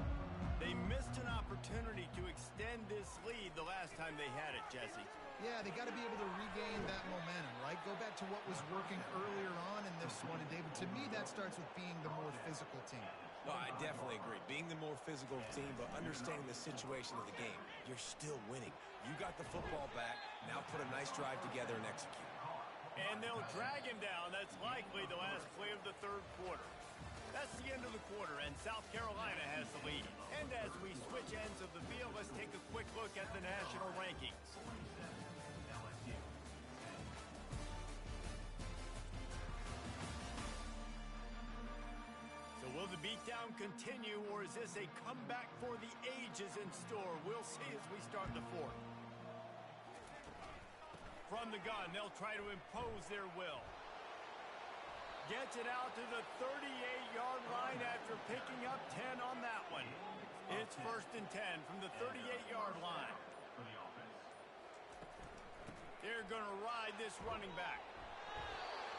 S1: They missed an opportunity to extend this lead the last time they had it, Jesse.
S3: Yeah, they got to be able to regain that momentum, right? Go back to what was working earlier on in this one. And, David, to me, that starts with being the more physical team.
S2: Oh, I definitely agree. Being the more physical team, but understanding the situation of the game. You're still winning. You got the football back. Now put a nice drive together and execute.
S1: And they'll drag him down. That's likely the last play of the 3rd quarter. That's the end of the quarter, and South Carolina has the lead. And as we switch ends of the field, let's take a quick look at the national rankings. So will the beatdown continue, or is this a comeback for the ages in store? We'll see as we start the 4th. From the gun, they'll try to impose their will. Gets it out to the 38-yard line after picking up 10 on that one. It's 1st and 10 from the 38-yard line.
S4: For the offense.
S1: They're going to ride this running back.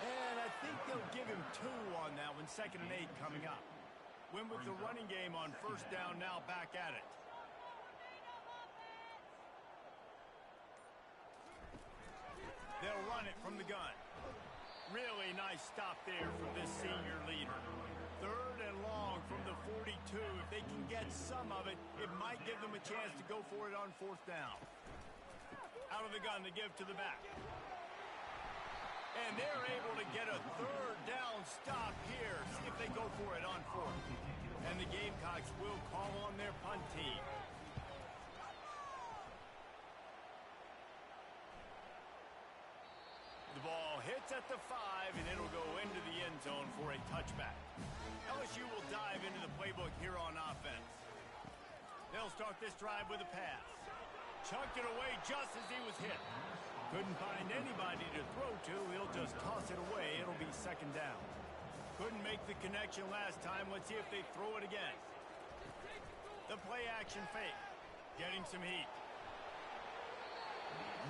S1: And I think they'll give him 2 on that one. 2nd and 8 coming up. Win with the running game on 1st down, now back at it. They'll run it from the gun. Really nice stop there from this senior leader. 3rd and long from the 42. If they can get some of it, it might give them a chance to go for it on 4th down. Out of the gun to give to the back. And they're able to get a 3rd down stop here. See if they go for it on 4th. And the Gamecocks will call on their punt team. The ball hits at the 5, and it'll go into the end zone for a touchback. LSU will dive into the playbook here on offense. They'll start this drive with a pass. Chucked it away just as he was hit. Couldn't find anybody to throw to. He'll just toss it away. It'll be 2nd down. Couldn't make the connection last time. Let's see if they throw it again. The play action fake. Getting some heat.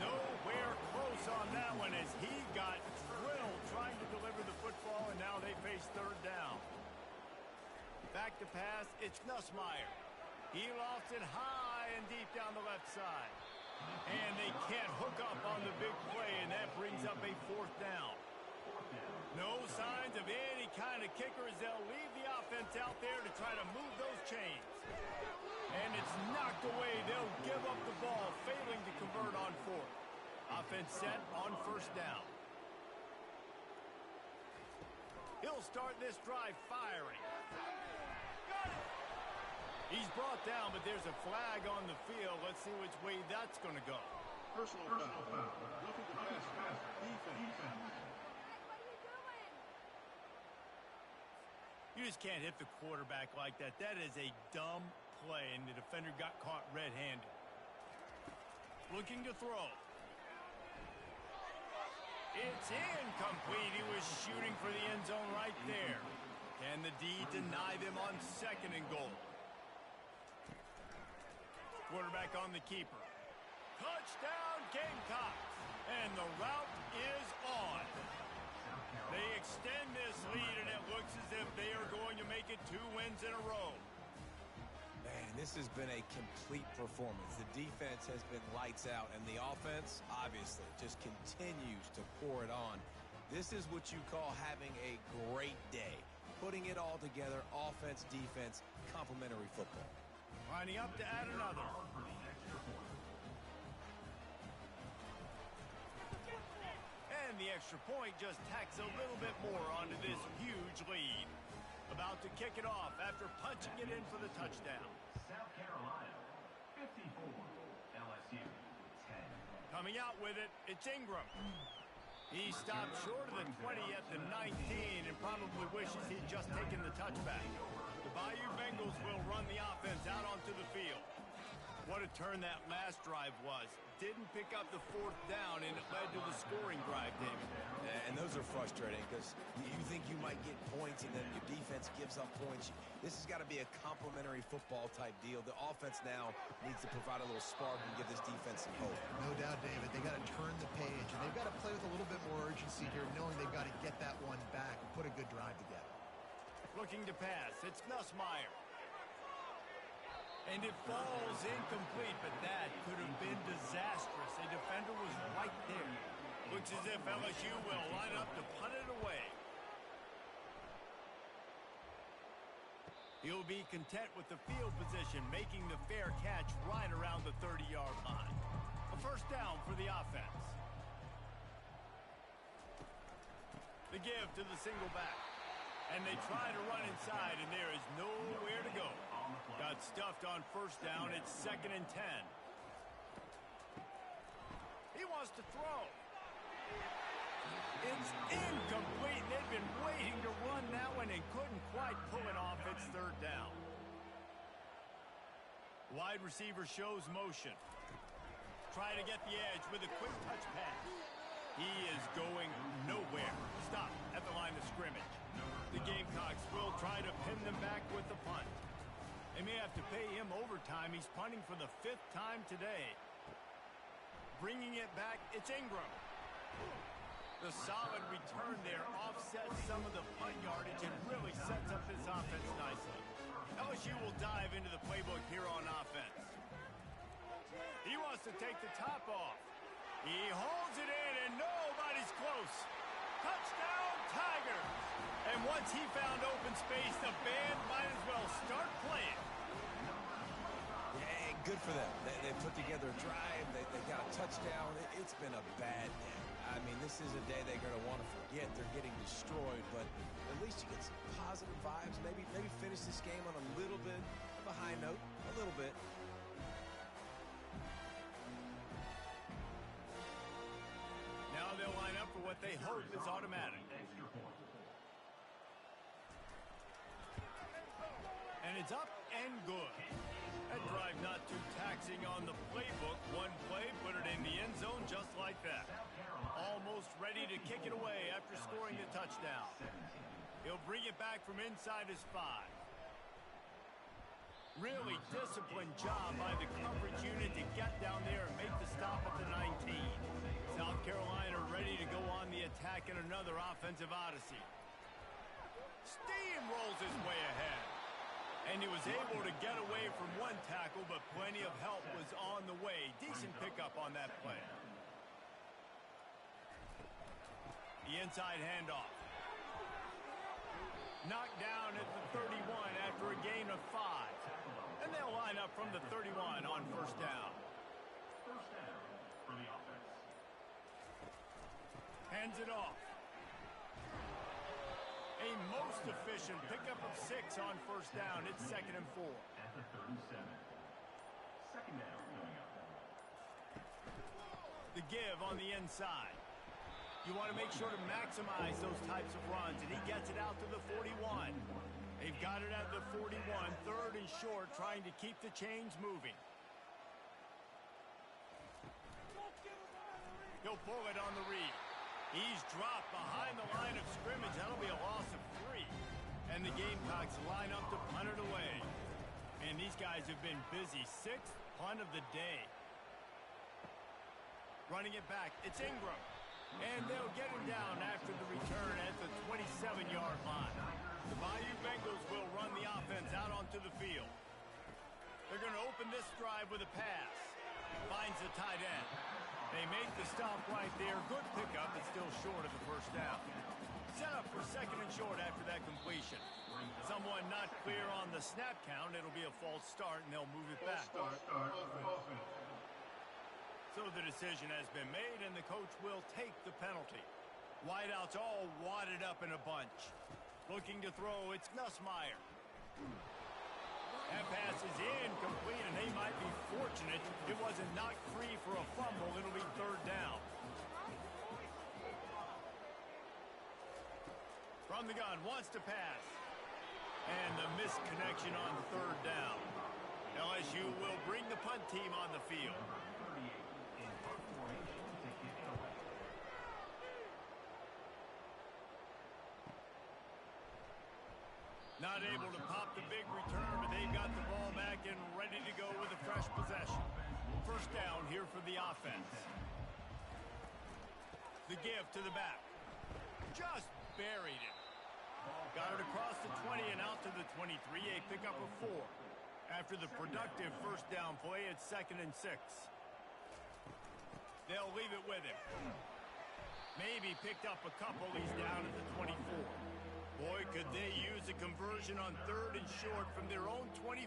S1: Nowhere close on that one as he got drilled trying to deliver the football, and now they face 3rd down. Back to pass, it's Nussmeier. He lofts it high and deep down the left side. And they can't hook up on the big play, and that brings up a 4th down. No signs of any kind of kicker as they'll leave the offense out there to try to move those chains. And it's knocked away. They'll give up the ball, failing to convert on 4th. Offense set on 1st down. He'll start this drive firing. Got it! He's brought down, but there's a flag on the field. Let's see which way that's going to go.
S6: Personal foul. Roughing the passer. Defense.
S1: You just can't hit the quarterback like that. That is a dumb play, and the defender got caught red-handed. Looking to throw. It's incomplete. He was shooting for the end zone right there. Can the D deny them on 2nd and goal? Quarterback on the keeper. Touchdown, Gamecocks. And the route is on. They extend this lead, and it looks as if they are going to make it 2 wins in a row.
S2: Man, this has been a complete performance. The defense has been lights out, and the offense, obviously, just continues to pour it on. This is what you call having a great day. Putting it all together, offense, defense, complementary football.
S1: Lining up to add another. And the extra point just tacks a little bit more onto this huge lead. About to kick it off after punching it in for the touchdown.
S4: South Carolina, 54. LSU, 10.
S1: Coming out with it, it's Ingram. He stopped short of the 20 at the 19 and probably wishes he'd just taken the touchback. The Bayou Bengals will run the offense out onto the field. What a turn that last drive was. Didn't pick up the 4th down, and it led to the scoring drive, David.
S2: And those are frustrating because you think you might get points, and then your defense gives up points. This has got to be a complementary football type deal. The offense now needs to provide a little spark and give this defense some hope.
S3: No doubt, David. They got to turn the page, and they've got to play with a little bit more urgency here, knowing they've got to get that one back and put a good drive together.
S1: Looking to pass. It's Nussmeier. And it falls incomplete, but that could have been disastrous. A defender was right there. Looks as if LSU will line up to punt it away. He'll be content with the field position, making the fair catch right around the 30-yard line. A 1st down for the offense. The give to the single back. And they try to run inside, and there is nowhere to go. Got stuffed on 1st down. It's 2nd and 10. He wants to throw. It's incomplete. They've been waiting to run that one and couldn't quite pull it off. It's 3rd down. Wide receiver shows motion. try to get the edge with a quick touch pass. He is going nowhere. Stop at the line of scrimmage. The Gamecocks will try to pin them back with the punt. They may have to pay him overtime. He's punting for the 5th time today. Bringing it back, it's Ingram. The solid return there offsets some of the punt yardage and really sets up this offense nicely. LSU will dive into the playbook here on offense. He wants to take the top off. He holds it in, and nobody's close. Touchdown, Tigers! And once he found open space, the band might as well start playing.
S2: Yeah, good for them. They put together a drive. They got a touchdown. It's been a bad day. I mean, this is a day they're going to want to forget. They're getting destroyed, but at least you get some positive vibes. Maybe finish this game on a little bit of a high note, a little bit.
S1: Now they'll line up for what they hope is automatic. And it's up and good. That drive not too taxing on the playbook. One play, put it in the end zone just like that. Almost ready to kick it away after scoring the touchdown. He'll bring it back from inside his 5. Really disciplined job by the coverage unit to get down there and make the stop at the 19. South Carolina ready to go on the attack in another offensive odyssey. Steamrolls his way ahead. And he was able to get away from one tackle, but plenty of help was on the way. Decent pickup on that play. The inside handoff. Knocked down at the 31 after a gain of 5. And they'll line up from the 31 on first down.
S4: First down for the offense.
S1: Hands it off. A most efficient pickup of 6 on first down. It's 2nd and 4.
S4: At the 37. Second down coming up.
S1: The give on the inside. You want to make sure to maximize those types of runs, and he gets it out to the 41. They've got it at the 41, 3rd and short, trying to keep the chains moving. He'll pull it on the read. He's dropped behind the line of scrimmage. That'll be a loss of 3. And the Gamecocks line up to punt it away. And these guys have been busy. 6th punt of the day. Running it back. It's Ingram. And they'll get him down after the return at the 27-yard line. The Bayou Bengals will run the offense out onto the field. They're going to open this drive with a pass. Finds the tight end. They make the stop right there. Good pickup, but still short of the first down. Set up for 2nd and short after that completion. Someone not clear on the snap count. It'll be a false start, and they'll move it back. So the decision has been made, and the coach will take the penalty. Wideouts all wadded up in a bunch. Looking to throw, it's Nussmeier. That pass is incomplete, and they might be fortunate it wasn't knocked free for a fumble. It'll be 3rd down. From the gun, wants to pass. And the misconnection on 3rd down. LSU will bring the punt team on the field. Not able to pop the big return, but they've got the ball back and ready to go with a fresh possession. First down here for the offense. The give to the back. Just buried it. Got it across the 20 and out to the 23. A pickup of 4. After the productive first down play, it's 2nd and 6. They'll leave it with him. Maybe picked up a couple. He's down at the 24. Boy, could they use a conversion on 3rd and short from their own 24.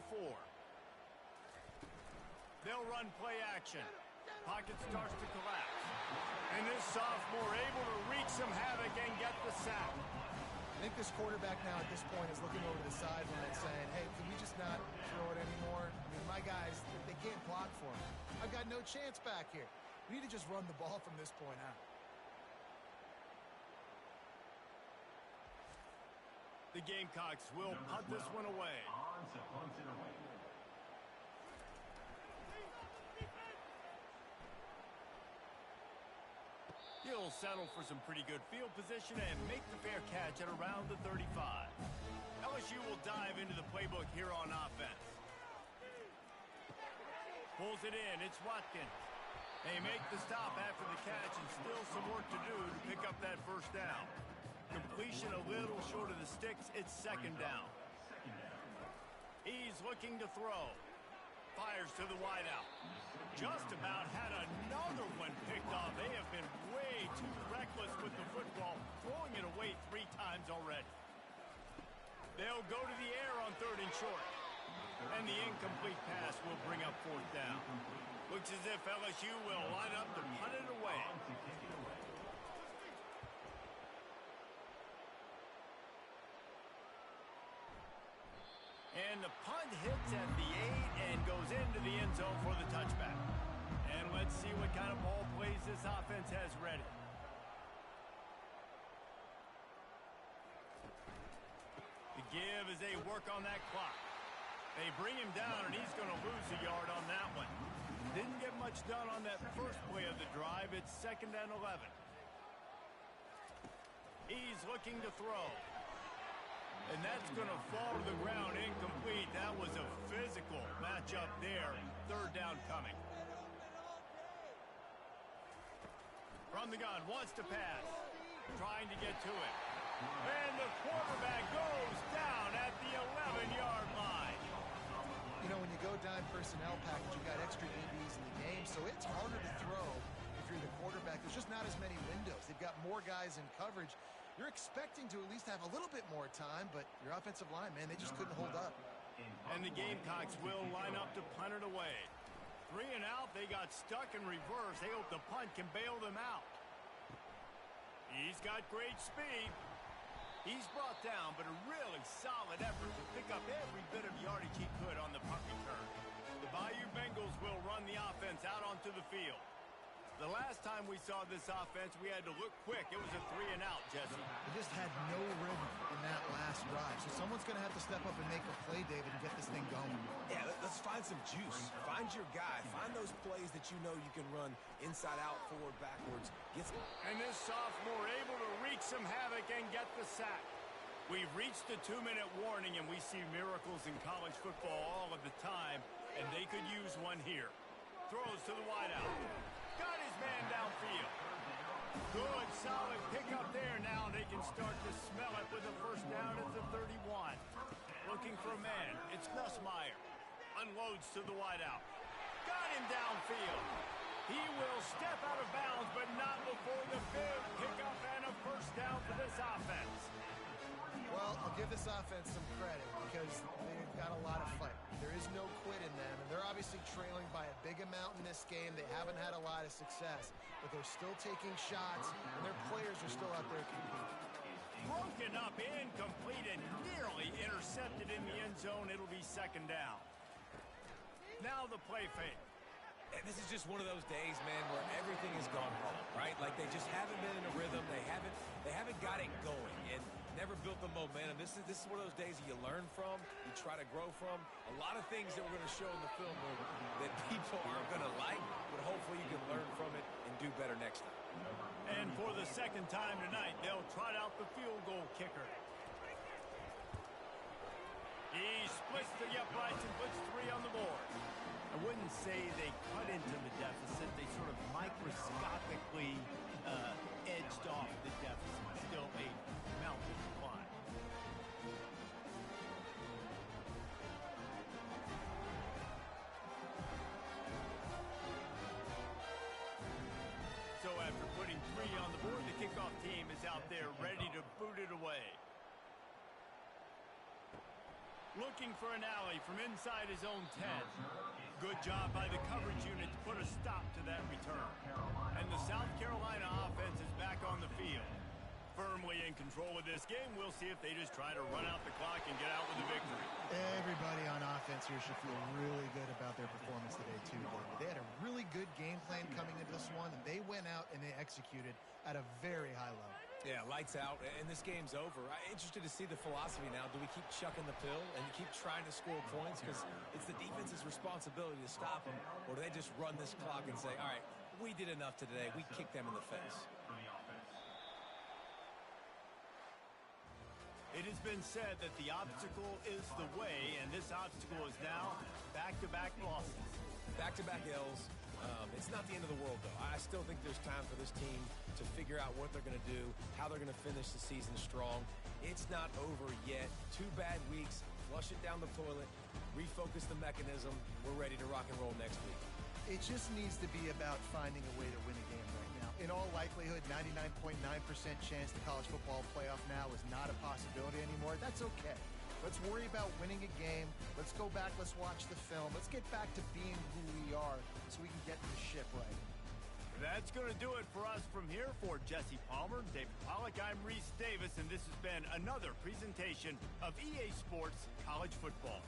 S1: They'll run play action. Pocket starts to collapse. And this sophomore able to wreak some havoc and get the sack.
S3: I think this quarterback now at this point is looking over the sideline saying, hey, can we just not throw it anymore? I mean, my guys, they can't block for me. I've got no chance back here. We need to just run the ball from this point out.
S1: The Gamecocks will punt this one away.
S4: On to punt it away.
S1: He'll settle for some pretty good field position and make the fair catch at around the 35. LSU will dive into the playbook here on offense. Pulls it in. It's Watkins. They make the stop after the catch and still some work to do to pick up that first down. Completion a little short of the sticks. It's second down. He's looking to throw. Fires to the wideout. Just about had another one picked off. They have been way too reckless with the football, throwing it away 3 times already. They'll go to the air on 3rd and short. And the incomplete pass will bring up 4th down. Looks as if LSU will line up to punt it away. And the punt hits at the 8 and goes into the end zone for the touchback. And let's see what kind of ball plays this offense has ready. The give as they work on that clock. They bring him down, and he's going to lose a yard on that one. Didn't get much done on that first play of the drive. It's 2nd and 11. He's looking to throw. And that's going to fall to the ground incomplete. That was a physical matchup there. 3rd down coming. From the gun, wants to pass. Trying to get to it. And the quarterback goes down at the 11-yard line.
S3: You know, when you go dime personnel package, you've got extra DBs in the game, so it's harder to throw if you're the quarterback. There's just not as many windows. They've got more guys in coverage. You're expecting to at least have a little bit more time, but your offensive line, man, they just couldn't hold up.
S1: And the Gamecocks will line up to punt it away. 3 and out, they got stuck in reverse. They hope the punt can bail them out. He's got great speed. He's brought down, but a really solid effort to pick up every bit of yardage he could on the punt return. The Bayou Bengals will run the offense out onto the field. The last time we saw this offense, we had to look quick. It was a 3 and out, Jesse.
S3: They just had no rhythm in that last drive. So someone's going to have to step up and make a play, David, and get this thing going.
S2: Yeah, let's find some juice. Find your guy. Find those plays that you know you can run inside out, forward, backwards.
S1: And this sophomore able to wreak some havoc and get the sack. We've reached the 2-minute warning, and we see miracles in college football all of the time, and they could use one here. Throws to the wideout. Got his man downfield. Good, solid pickup there. Now they can start to smell it with a first down at the 31. Looking for a man. It's Nussmeier. Unloads to the wideout. Got him downfield. He will step out of bounds, but not before the big pickup and a first down for this offense.
S3: Well, I'll give this offense some credit because they've got a lot of fight. There is no quit in them, and they're obviously trailing by a big amount in this game. They haven't had a lot of success, but they're still taking shots, and their players are still out there competing.
S1: Broken up, incomplete, and nearly intercepted in the end zone. It'll be 2nd down. Now the play fake.
S2: And this is just one of those days, man, where everything has gone wrong, right? Like they just haven't been in a rhythm. They haven't got it going and never built the momentum. This is one of those days that you learn from, you try to grow from. A lot of things that we're going to show in the film that people aren't going to like, but hopefully you can learn from it and do better next time.
S1: And for the 2nd time tonight, they'll trot out the field goal kicker. He splits the uprights and puts 3 on the board. I wouldn't say they cut into the deficit. They sort of microscopically edged off the deficit. Still a mountain to climb. So after putting 3 on the board, the kickoff team is out there ready to boot it away. Looking for an alley from inside his own 10. Good job by the coverage unit to put a stop to that return. And the South Carolina offense is back on the field. Firmly in control of this game. We'll see if they just try to run out the clock and get out with a victory.
S3: Everybody on offense here should feel really good about their performance today, too, David. They had a really good game plan coming into this one, and they went out and they executed at a very high level.
S2: Yeah, lights out, and this game's over. I'm interested to see the philosophy now. Do we keep chucking the pill and keep trying to score points? Because it's the defense's responsibility to stop them, or do they just run this clock and say, all right, we did enough today. We kicked them in the face.
S4: For the offense.
S1: It has been said that the obstacle is the way, and this obstacle is now back-to-back losses.
S2: Back-to-back L's. It's not the end of the world, though. I still think there's time for this team to figure out what they're going to do, how they're going to finish the season strong. It's not over yet. 2 bad weeks. Flush it down the toilet. Refocus the mechanism. We're ready to rock and roll next week.
S3: It just needs to be about finding a way to win a game right now. In all likelihood, 99.9% chance the college football playoff now is not a possibility anymore. That's okay. Let's worry about winning a game. Let's go back. Let's watch the film. Let's get back to being who we are so we can get the ship right.
S1: That's going to do it for us from here. For Jesse Palmer, David Pollack, I'm Reese Davis, and this has been another presentation of EA Sports College Football.